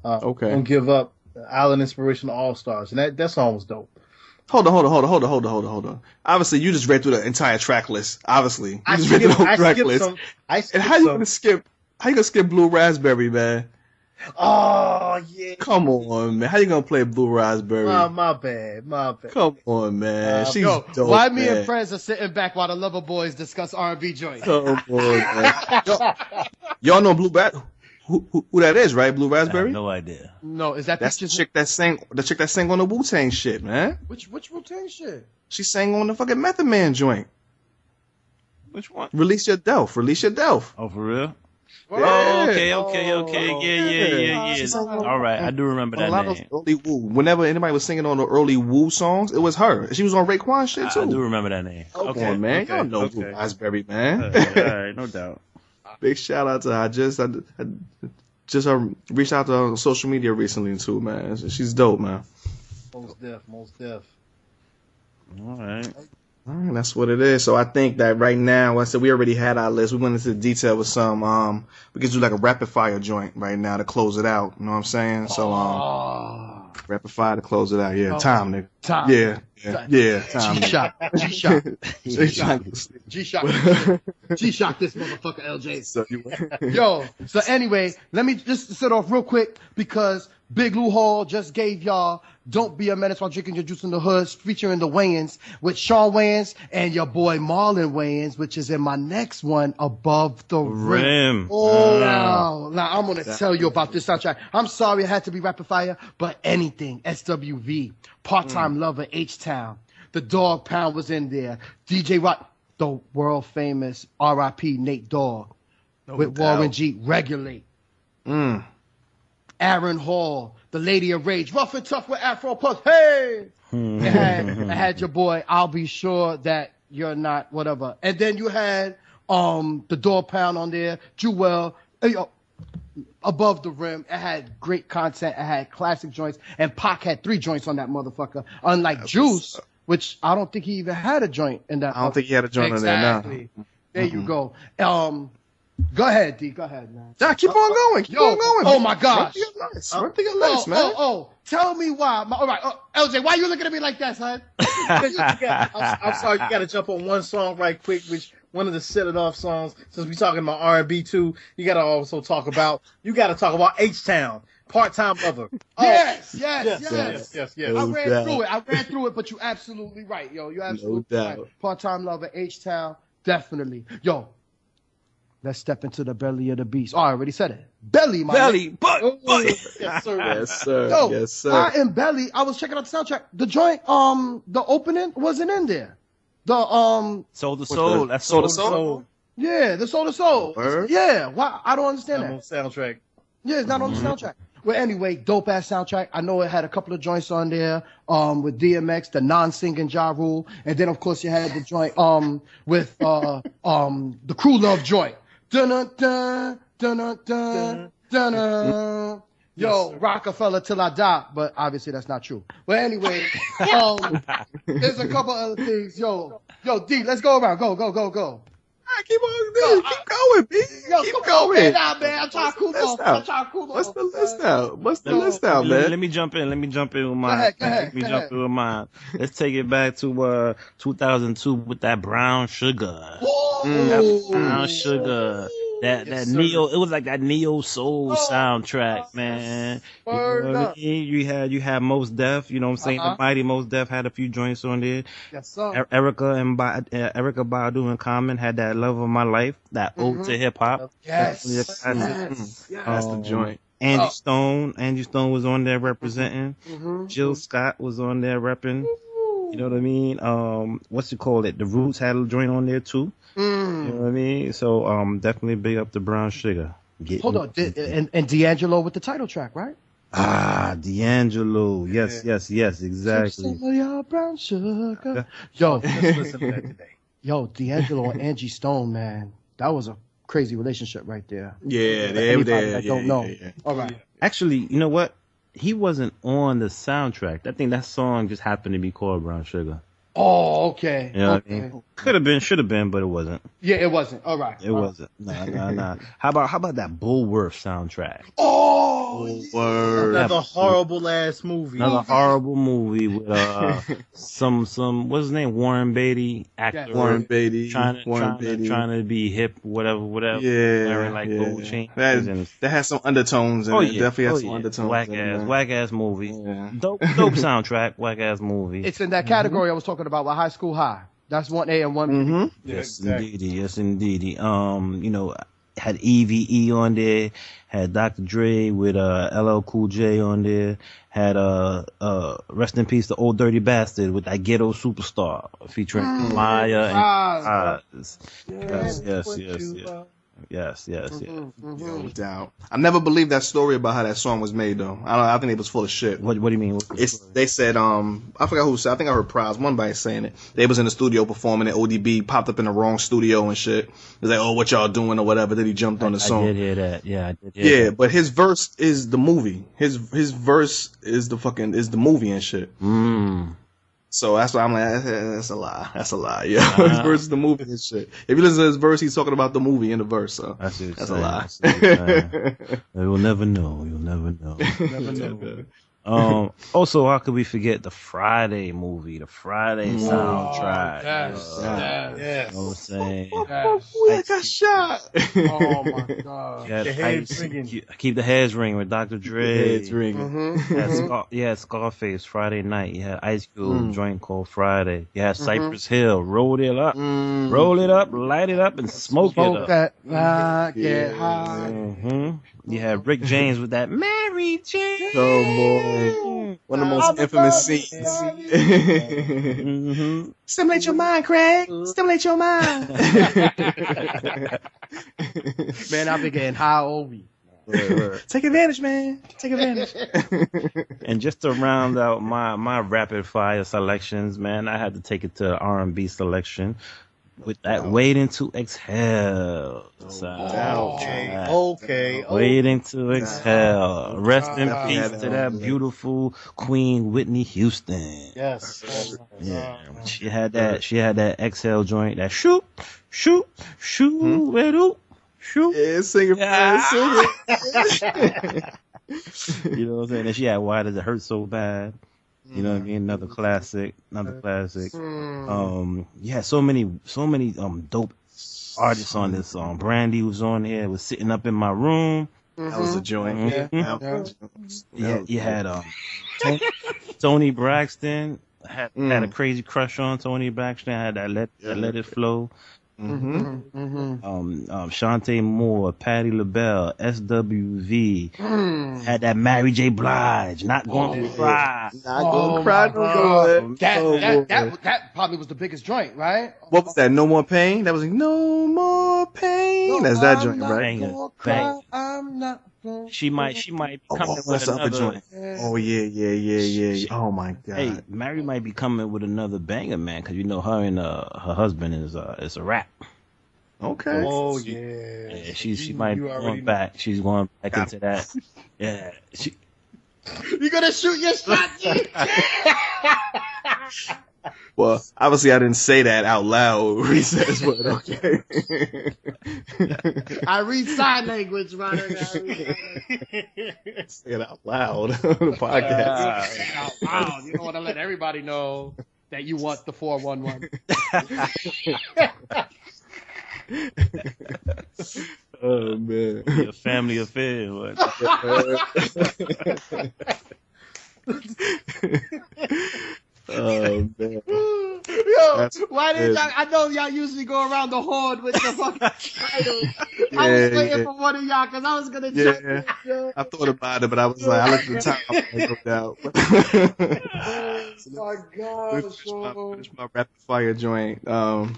Okay.
Don't Give Up, Island Inspirational All Stars, and that song was dope.
Hold on. Obviously, you just read through the entire track list. Obviously, you just read through the whole track list. And how you gonna skip Blue Raspberry, man?
Oh yeah.
Come on, man. How you gonna play Blue Raspberry?
My bad.
Come on, man. She's dope.
Why me
man.
and Prez are sitting back while the Lover Boys discuss R&B joints?
Come on, man. Y'all know Blue who that is, right? Blue
I
Raspberry.
have no idea.
No, is that
That's the chick that sang on the Wu-Tang shit, man.
Which Wu-Tang shit?
She sang on the fucking Method Man joint.
Which one?
Release Your Delf.
Oh, for real?
Yeah.
Oh, okay. Yeah. All right, I do remember that name.
Early Wu. Whenever anybody was singing on the early Wu songs, it was her. She was on Raekwon shit too.
I do remember that name.
Come on, man. Y'all know Blue Raspberry, man.
All right, no doubt.
Big shout out to her. I just reached out to her on social media recently too, man. She's dope, man.
Most def.
All right.
That's what it is. So I think that right now, I said we already had our list. We went into detail with some. We could do like a rapid fire joint right now to close it out. You know what I'm saying? So rapid fire to close it out. Yeah, time, nigga.
Time.
Yeah. Time.
G-Shock this motherfucker, LJ.
So
So anyway, let me just set off real quick because Big Lou Hall just gave y'all Don't Be a Menace While Drinking Your Juice in the Hood featuring the Wayans with Shawn Wayans and your boy Marlon Wayans, which is in my next one, Above the Rim. Oh, now I'm going to tell you about this soundtrack. I'm sorry it had to be rapid fire, but anything, SWV, Part-Time Lover, H-Town, The Dog Pound was in there, DJ Rock, the world famous R.I.P. Nate Dogg, with Warren G, Regulate. Aaron Hall, the Lady of Rage, Rough and Tough with Afro Puff. Hey, it had your boy. I'll be sure that you're not whatever. And then you had the Door Pound on there, Jewel, Above the Rim. It had great content. It had classic joints, and Pac had 3 joints on that motherfucker. Unlike Juice, which I don't think he even had a joint in that.
I don't think he had a joint on there now.
There you go. Go ahead, D. Go ahead, man.
Nah, keep on going. Keep on going.
Oh my gosh.
Run through your list, man.
Tell me why. All right, LJ, why you looking at me like that, son?
I'm sorry, you got to jump on one song right quick, which one of the set it off songs. Since we're talking about R&B too, you got to also talk about H-Town. Part-Time Lover.
Yes.
I
ran through it, but you're absolutely right, yo. You're absolutely right. Part-Time Lover, H-Town, definitely. Yo, let's step into the belly of the beast. Oh, I already said it. Belly, my
butt.
Yes, sir.
Yo,
Yes, sir.
I am Belly. I was checking out the soundtrack. The joint, the opening wasn't in there. The
Soul to Soul. That's
Soul to Soul.
Yeah, the Soul to Soul.
Word?
Yeah, why? I don't understand
I'm on
that.
soundtrack.
Yeah, it's not on the soundtrack. Well, anyway, dope ass soundtrack. I know it had a couple of joints on there. With DMX, the non-singing Ja Rule, and then of course you had the joint with the Crew Love joint. Dun dun dun dun dun dun. Yo, Rockefeller till I die, but obviously that's not true. But anyway, there's a couple other things. Yo, D, let's go around. Go.
Keep on, keep going, B.
Yo,
Keep
come on,
going.
man. I'm trying to cool off.
What's the list out? What's the list out, man?
Let me jump in with mine.
Go ahead.
With mine. Let's take it back to 2002 with that Brown Sugar. That Brown Sugar. That neo, it was like that neo soul soundtrack, man. You know what I mean? You had Mos Def, you know what I'm saying? The mighty Mos Def had a few joints on there.
Yes, sir.
Erykah Badu and Common had that Love of My Life, that ode to hip hop.
Yes.
That's the joint.
Angie Stone was on there representing. Jill Scott was on there repping. You know what I mean? What's it called? The Roots had a joint on there too. You know what I mean? So definitely big up the Brown Sugar.
Hold on, and D'Angelo with the title track, right?
D'Angelo. Yes, exactly.
Some of your brown sugar. Yo,
Let's listen to that today.
Yo, D'Angelo and Angie Stone, man, that was a crazy relationship right there.
Yeah,
Anybody that don't know.
Yeah.
All right.
Actually, you know what? He wasn't on the soundtrack. I think that song just happened to be called Brown Sugar.
Oh, okay.
You know what I mean? Could have been, should have been, but it wasn't.
Yeah, it wasn't. All right.
It wasn't. Nah. How about that Bullworth soundtrack?
Oh,
word.
Another horrible ass movie.
Another horrible movie with some what's his name, Warren Beatty, actor.
Warren Beatty.
Trying to be hip, whatever.
Yeah.
Wearing like gold chains.
That has some undertones in it. Definitely has some undertones.
Whack ass movie. Yeah. Dope soundtrack. Whack ass movie.
It's in that category I was talking about with High School High. That's 1A and 1B.
Yes, indeed. You know, had EVE on there, had Dr. Dre with LL Cool J on there, had rest in peace the Old Dirty Bastard with that Ghetto Superstar featuring Maya and Yes.
No doubt. I never believed that story about how that song was made, though. I think it was full of shit.
What do you mean?
They said, I forgot who said. I think I heard Prez. One by saying it. They was in the studio performing, and ODB popped up in the wrong studio and shit. It was like, oh, what y'all doing or whatever. Then he jumped on the song.
I did hear that. Yeah, I did hear that.
But his verse is the movie. His verse is the movie and shit. So that's why I'm like, that's a lie. That's a lie. Yeah, his verse is the movie and shit. If you listen to his verse, he's talking about the movie in the verse. So that's a lie.
You'll never know. Never know. Also, how could we forget the Friday movie, the Friday soundtrack?
Yes.
You know what I'm saying?
I got shot.
Oh my god.
The heads ringing.
Keep the heads ringing with Dr. Dre.
Heads ringing.
Scarface, Friday Night. You had Ice Cube, joint called Friday. You had Cypress Hill, roll it up, light it up, and smoke it up.
That, get high.
You had Rick James with that Mary Jane.
Oh boy. One of the most infamous scenes.
Stimulate your mind, Craig. Stimulate your mind. Man, I've been getting high all week. Take advantage, man. Take advantage.
And just to round out my rapid fire selections, man, I had to take it to R&B selection with that Waiting to Exhale.
Okay.
Waiting to Exhale. Rest in peace to that beautiful Queen Whitney Houston.
Yes.
Yeah. She had that Exhale joint, that shoot.
Yeah, sing it.
You know what I'm saying? And she had Why Does It Hurt So Bad? You know what I mean? Another classic. Yeah, so many dope artists on this song. Brandy was on here, was sitting up in my room.
That was a joint.
Yeah, you had Tony Braxton. Had a crazy crush on Tony Braxton. Had that Let It Flow. Shantae Moore, Patti LaBelle, SWV, had that Mary J. Blige, Not Gonna Cry.
Not Gonna Cry no more.
That probably was the biggest joint, right?
What was that? No More Pain? That was like, No More Pain. That's that joint, right?
I'm not.
She might be coming with
that's the other
another.
joint. Oh yeah. Oh my god.
Hey, Mary might be coming with another banger, man, because you know her and her husband is a rap.
Okay.
Oh yeah.
She might be going back. She's going back into that. Yeah.
You gonna shoot your shot, G?
Well, obviously I didn't say that out loud. Recess, but okay.
I read sign language, right?
Say it out loud on the podcast.
Out loud. You don't want to let everybody know that you want the 411.
Oh man,
a family affair. What?
Oh man.
Yo, why did y'all? I know y'all usually go around the horn with the fucking titles. I was waiting for one of y'all because I was gonna jump in.
I thought about it, but I was like, I looked at the time. I was like, no doubt.
Oh my gosh,
finish my rapid fire joint. I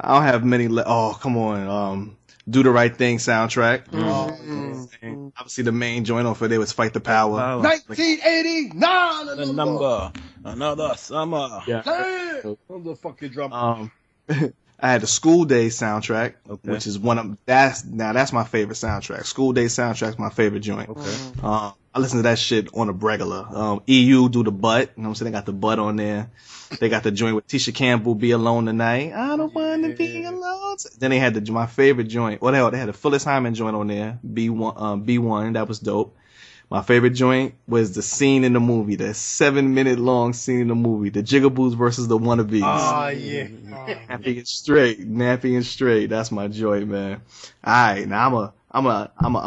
don't have many. Oh, come on. Do the Right Thing soundtrack. Obviously, the main joint off of there was Fight the Power.
1989.
The number. Another summer.
Yeah.
Motherfucking drum.
I had the School Day soundtrack, which is that's my favorite soundtrack. School Day soundtrack's my favorite joint. I listen to that shit on a regular. EU do the butt. You know what I'm saying? They got the butt on there. They got the joint with Tisha Campbell, Be Alone Tonight. I don't want to be alone. Then they had my favorite joint. What the hell? They had a Phyllis Hyman joint on there. B1. That was dope. My favorite joint was the scene in the movie, the 7-minute long scene in the movie, the Jigaboos versus the Wannabes.
Oh yeah.
Nappy and straight. That's my joint, man. All right, now I'm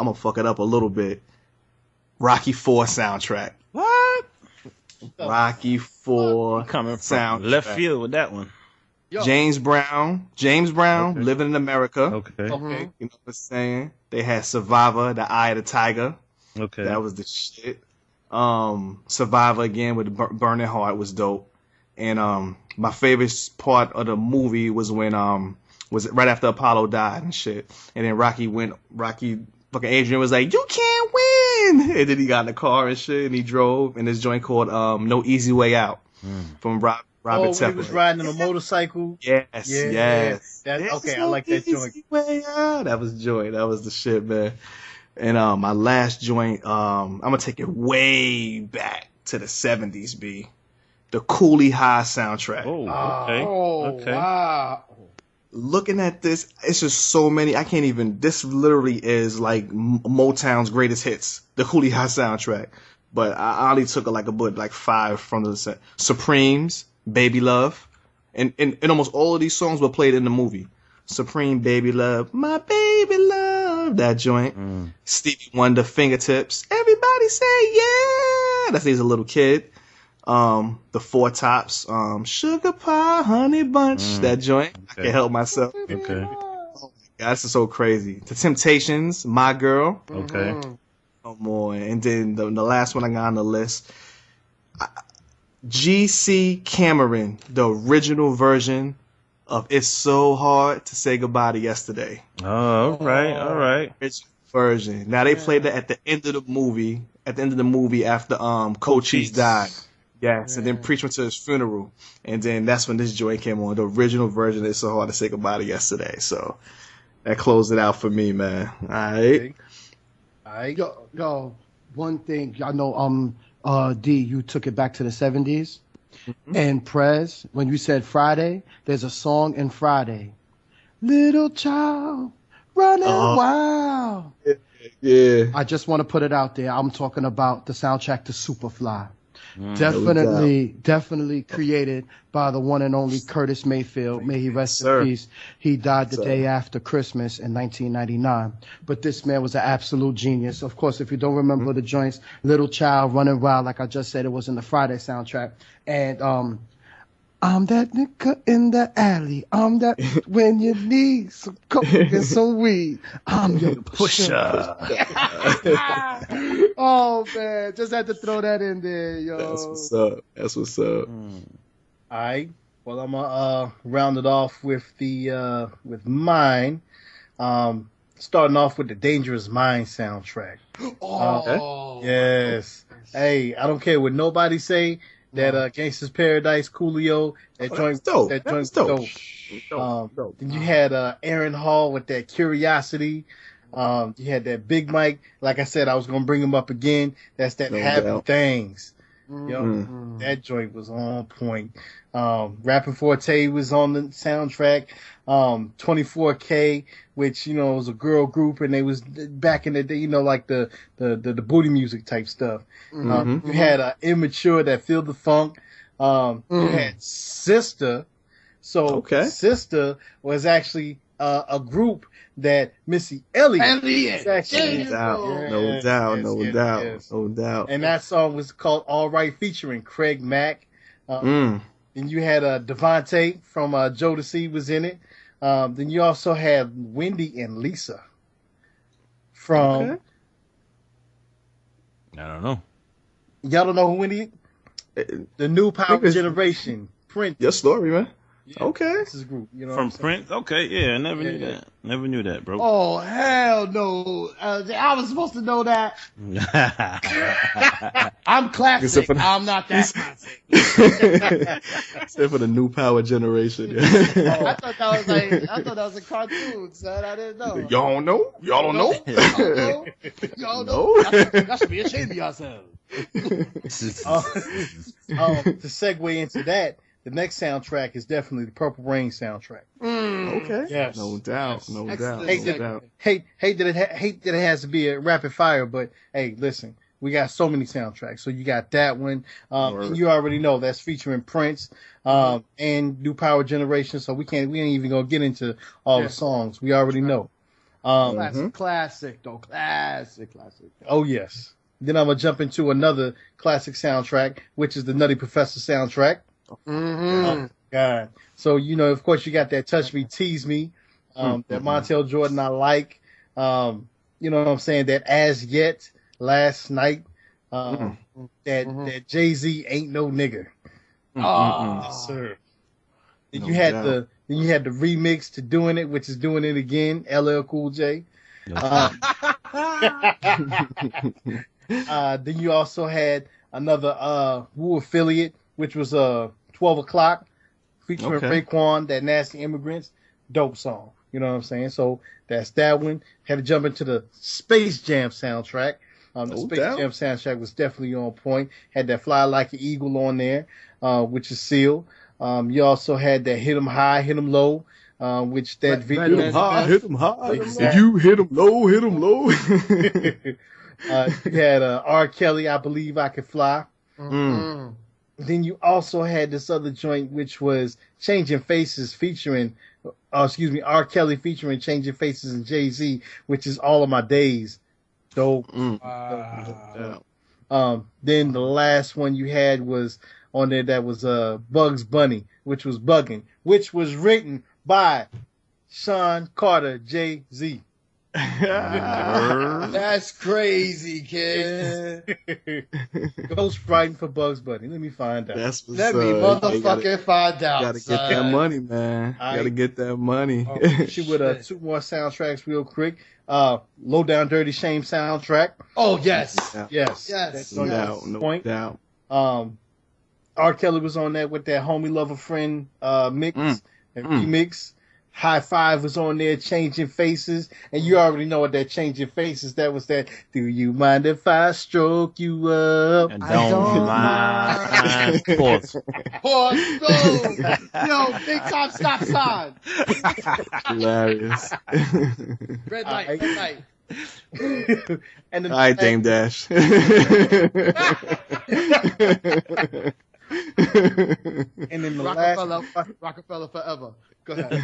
a fuck it up a little bit. Rocky IV soundtrack.
What?
Rocky IV
coming from
soundtrack.
left field with that one.
James Brown, Living in America.
Okay.
You know what I'm saying? They had Survivor, The Eye of the Tiger.
Okay.
That was the shit. Survivor again with Burning Heart was dope. And my favorite part of the movie was when was right after Apollo died and shit. And then Rocky fucking Adrian was like, "You can't win!" And then he got in the car and shit and he drove in this joint called No Easy Way Out from Robert Tepper.
He was riding on a motorcycle.
Yes.
Okay, I like that joint.
Way out. That was joint. That was the shit, man. And my last joint, I'm gonna take it way back to the 70s, B. The Cooley High soundtrack.
Okay.
Wow.
Looking at this, it's just so many. I can't even. This literally is like Motown's greatest hits. The Cooley High soundtrack. But I only took like 5 from the Supremes, Baby Love, and almost all of these songs were played in the movie. Supreme, Baby Love, My Baby Love, that joint. Stevie Wonder, Fingertips. Everybody say yeah. That's he's a little kid. The Four Tops, Sugar Pie, Honey Bunch, that joint. I can't help myself.
Okay.
Oh my God, this is so crazy. The Temptations, My Girl.
Okay.
Come on. And then the last one I got on the list, G.C. Cameron, the original version of It's So Hard to Say Goodbye to Yesterday.
Oh, all right.
It's version. Now they played that at the end of the movie. At the end of the movie, after Cochise died. Yes, and then Preach went to his funeral, and then that's when this joint came on. The original version of It's So Hard to Say Goodbye to Yesterday. So that closed it out for me, man. All right.
Yo, one thing I know. D, you took it back to the 70s. And Prez, when you said Friday, there's a song in Friday. Little child running wild.
Yeah.
I just want to put it out there. I'm talking about the soundtrack to Superfly. Definitely created by the one and only Curtis Mayfield. May he rest in peace. He died the day after Christmas in 1999. But this man was an absolute genius. Of course, if you don't remember the joints, Little Child Running Wild, like I just said, it was in the Friday soundtrack. And I'm that nigga in the alley. I'm that when you need some coke and some weed. I'm your pusher. Oh man, just had to throw that in there, yo.
That's what's up. That's what's up.
All right. Well, I'm gonna round it off with the with mine. Starting off with the Dangerous Mind soundtrack.
Oh,
yes. Hey, I don't care what nobody say. That Gangsta's Paradise, Coolio, that joint,
dope.
that
That's
joint was
dope.
dope. Then you had Aaron Hall with that Curiosity. You had that Big Mike. Like I said, I was gonna bring him up again. That's that Happy Things. Yo, that joint was on point. Rapping Forte was on the soundtrack. 24K, which was a girl group, and they was back in the day, like the booty music type stuff. You had Immature, that Feel the Funk. You had Sister. So Sister was actually a group that Missy Elliott was actually
No doubt.
And that song was called All Right, featuring Craig Mack. Then you had Devontae from Jodeci was in it. Then you also had Wendy and Lisa from.
I don't know.
Y'all don't know who Wendy? The New Power Generation. Prince.
Your story, man.
Yeah,
okay.
This is a group. You know
From Prince? Okay, yeah, I never knew that. Never knew that, bro.
Oh, hell no. I was supposed to know that. I'm classic. I'm not that classic.
Except for the New Power Generation.
I thought that was a cartoon, son. I didn't know.
Y'all don't know? Y'all don't know?
Y'all know? That should be ashamed of yourselves.
To segue into that, the next soundtrack is definitely the Purple Rain soundtrack.
Okay.
Yes.
No doubt.
Hate that it has to be a rapid fire, but hey, listen, we got so many soundtracks. So you got that one. And you already know that's featuring Prince and New Power Generation. So we ain't even gonna get into all the songs. We already know.
Classic though. Classic.
Oh yes. Then I'm gonna jump into another classic soundtrack, which is the Nutty Professor soundtrack. Oh, God. So, of course, you got that Touch Me, Tease Me, that Montel Jordan I like. You know what I'm saying? That As Yet, Last Night, that Jay-Z Ain't No Nigga. Yes, sir. Then you had the remix to Doing It, which is Doing It Again, LL Cool J. Then you also had another Wu affiliate, which was 12 O'Clock, featuring Raekwon, that Nasty Immigrants. Dope song. You know what I'm saying? So that's that one. Had to jump into the Space Jam soundtrack. The Space Jam soundtrack was definitely on point. Had that Fly Like an Eagle on there, which is Seal. You also had that Hit 'em High, Hit 'em Low, which that video.
Hit 'em high, hit 'em high. If you hit 'em low, hit 'em low.
You had R. Kelly, I Believe I Could Fly. Then you also had this other joint, which was Changing Faces featuring, R. Kelly featuring Changing Faces and Jay-Z, which is All of My Days. Dope. Then the last one you had was on there that was Bugs Bunny, which was Buggin', which was written by Sean Carter, Jay-Z.
That's crazy, kid.
Ghost writing for Bugs Bunny. Let me find out.
Let me motherfucking find out.
Gotta get that money, man. Gotta get that money.
She with two more soundtracks real quick. Low Down Dirty Shame soundtrack.
Oh yes,
yes.
No doubt.
R. Kelly was on that with that Homie Lover Friend mix and remix. High Five was on there, Changing Faces, and you already know what that Changing Faces, that was that, do you mind if I stroke you up?
I don't mind. Pause.
Yo, big time stop sign.
Hilarious.
Red light.
And
all right, Dame Dash.
And then the
Rockefeller forever. Go ahead.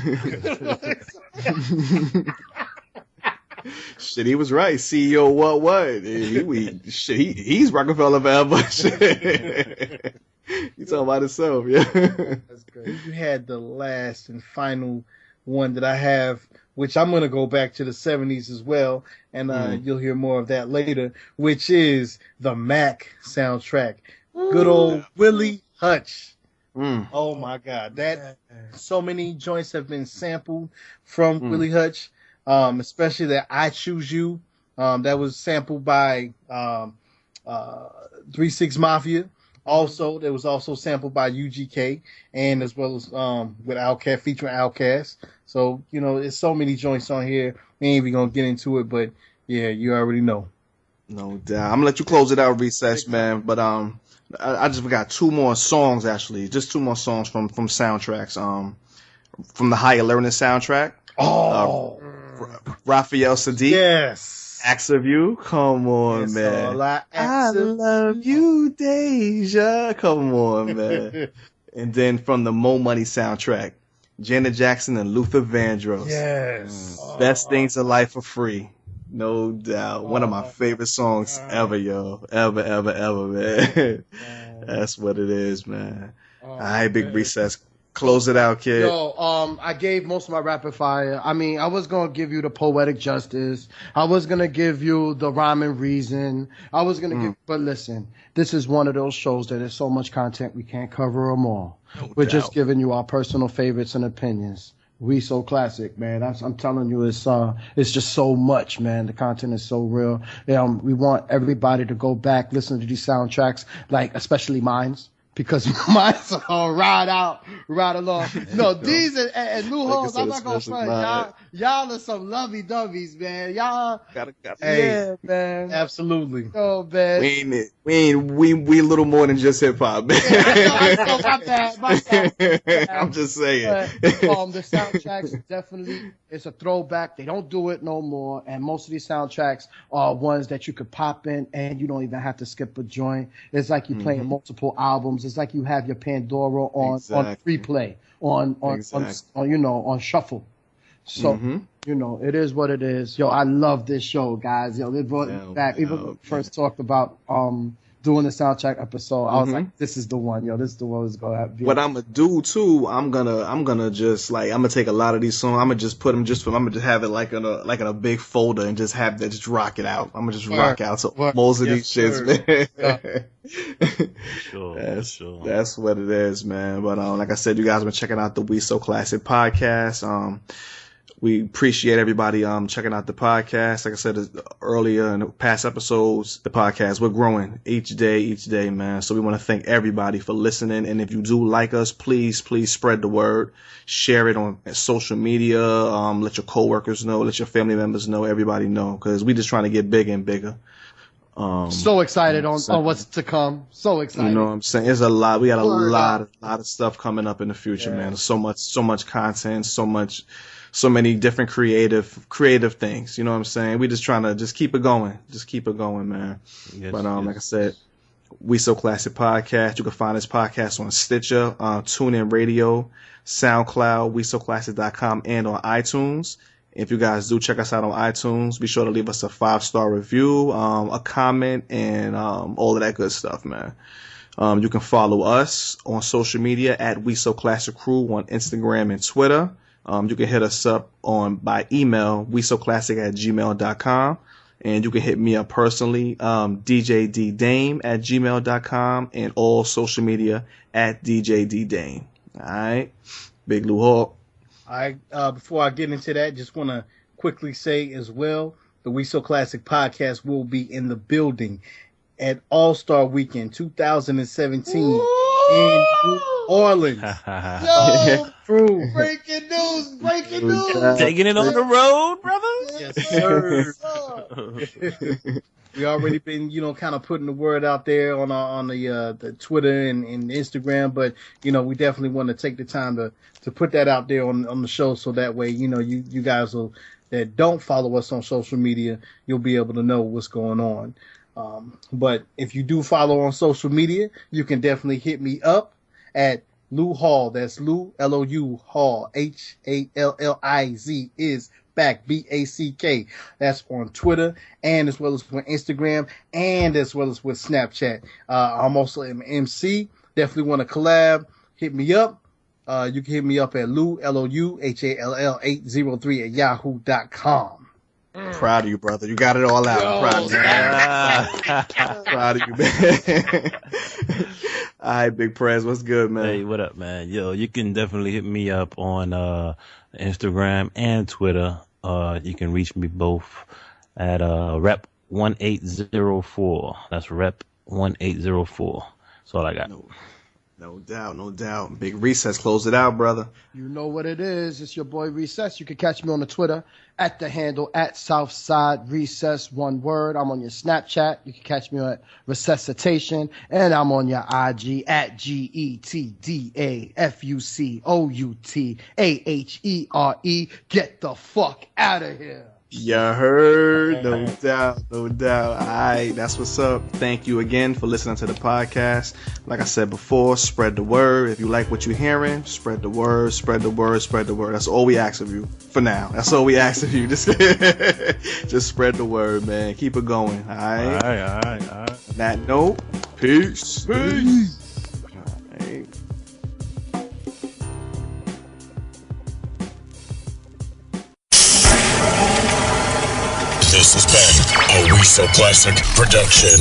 Shit, he was right. CEO, what? He's Rockefeller forever. You talking about itself, yeah.
That's great. You had the last and final one that I have, which I'm gonna go back to the 70s as well, and you'll hear more of that later, which is the Mac soundtrack. Good old Willie Hutch. Oh my God, that so many joints have been sampled from Willie Hutch, especially that "I Choose You." That was sampled by 3-6 Mafia. Also, there was also sampled by UGK, and as well as with Outkast, featuring Outkast. So there's so many joints on here. We ain't even gonna get into it, but yeah, you already know.
No doubt. I'm gonna let you close it out, Recess, man. But I just got two more songs actually, just two more songs from soundtracks. From the Higher Learning soundtrack. Raphael Sadiq.
Yes.
Acts of You. Come on, man. I love you, Deja. Come on, man. And then from the Mo Money soundtrack, Janet Jackson and Luther Vandross.
Yes.
Best Things in Life for Free. No doubt. One of my favorite songs ever, yo. Ever, man. That's what it is, man. All right, Big Recess. Close it out, kid.
Yo, I gave most of my rapid fire. I mean, I was gonna give you the Poetic Justice. I was gonna give you the Rhyme and Reason. I was gonna give, but listen, this is one of those shows that there's so much content we can't cover them all. We're just giving you our personal favorites and opinions. We So Classic, man. I'm telling you, it's just so much, man. The content is so real. We want everybody to go back, listen to these soundtracks, like especially mine's. Because mine's all right along. No, these and Lou Halls, I'm not gonna front. Y'all are some lovey doveys, man. Y'all
Hey,
man.
Absolutely.
Oh man.
We a little more than just hip hop, man.
My bad.
I'm just saying.
But, the soundtracks definitely, it's a throwback. They don't do it no more, and most of these soundtracks are ones that you could pop in and you don't even have to skip a joint. It's like you playing multiple albums. It's like you have your Pandora on free play, on shuffle. So it is what it is. Yo, I love this show, guys. Yo, they brought it back. Even when we first talked about doing the soundtrack episode, I was like, this is the one. Yo, this is the one that's gonna be.
What I'm gonna do too, I'm gonna just I'm gonna take a lot of these songs. I'm gonna just put them I'm gonna just have it like in a big folder and just have that just rock it out. I'm gonna just rock out most of these shits, man. That's what it is, man. But like I said, you guys have been checking out the We So Classic podcast. We appreciate everybody checking out the podcast. Like I said earlier in the past episodes, the podcast, we're growing each day, man. So we want to thank everybody for listening. And if you do like us, please spread the word. Share it on social media. Let your coworkers know. Let your family members know. Everybody know. Because we're just trying to get bigger and bigger.
So excited on what's to come. So excited.
You know what I'm saying? There's a lot. We got a lot of stuff coming up in the future, man. There's so much content, so many different creative things. You know what I'm saying? We just trying to just keep it going. Just keep it going, man. Yes, but like I said, We So Classic Podcast. You can find this podcast on Stitcher, TuneIn Radio, SoundCloud, WeSoClassic.com, and on iTunes. If you guys do check us out on iTunes, be sure to leave us a 5-star review, a comment, and all of that good stuff, man. You can follow us on social media at We So Classic Crew on Instagram and Twitter. You can hit us up by email, wesoclassic@gmail.com. And you can hit me up personally, DJ Dee Dame @gmail.com, and all social media at DJ Dee Dame. All right. Big Lou Hawk.
Before I get into that, just want to quickly say as well, the We So Classic podcast will be in the building at All-Star Weekend 2017 in New Orleans.
Yo, breaking news.
Taking it on the road, brothers.
Yes, sir. We already been, kind of putting the word out there on the Twitter and Instagram, but we definitely want to take the time to put that out there on the show, so that way you guys that don't follow us on social media, you'll be able to know what's going on. But if you do follow on social media, you can definitely hit me up at Lou Hall. That's Lou, L-O-U, Hall, H-A-L-L-I-Z is back, B-A-C-K. That's on Twitter, and as well as on Instagram, and as well as with Snapchat. I'm also an MC, definitely want to collab, hit me up. You can hit me up at LouHall803 at yahoo.com.
Proud of you, brother. You got it all out. I'm proud of you, man. Proud of you, man. All right, Big Prez, what's good, man?
Hey, what up, man? Yo, you can definitely hit me up on Instagram and Twitter. You can reach me both at Rep 1804. That's Rep 1804. That's all I got.
No doubt, no doubt. Big Recess, close it out, brother.
You know what it is. It's your boy Recess. You can catch me on the Twitter at the handle at Southside Recess, one word. I'm on your Snapchat. You can catch me at Resuscitation. And I'm on your IG at GETDAFUCOUTAHERE. Get the fuck out of here.
You heard? No doubt, no doubt. All right, that's what's up. Thank you again for listening to the podcast. Like I said before, spread the word. If you like what you're hearing, spread the word, spread the word, spread the word. That's all we ask of you for now. That's all we ask of you. Just spread the word, man. Keep it going. All right?
All right.
On that note, peace. Peace. All right.
This has been a We So Classic production.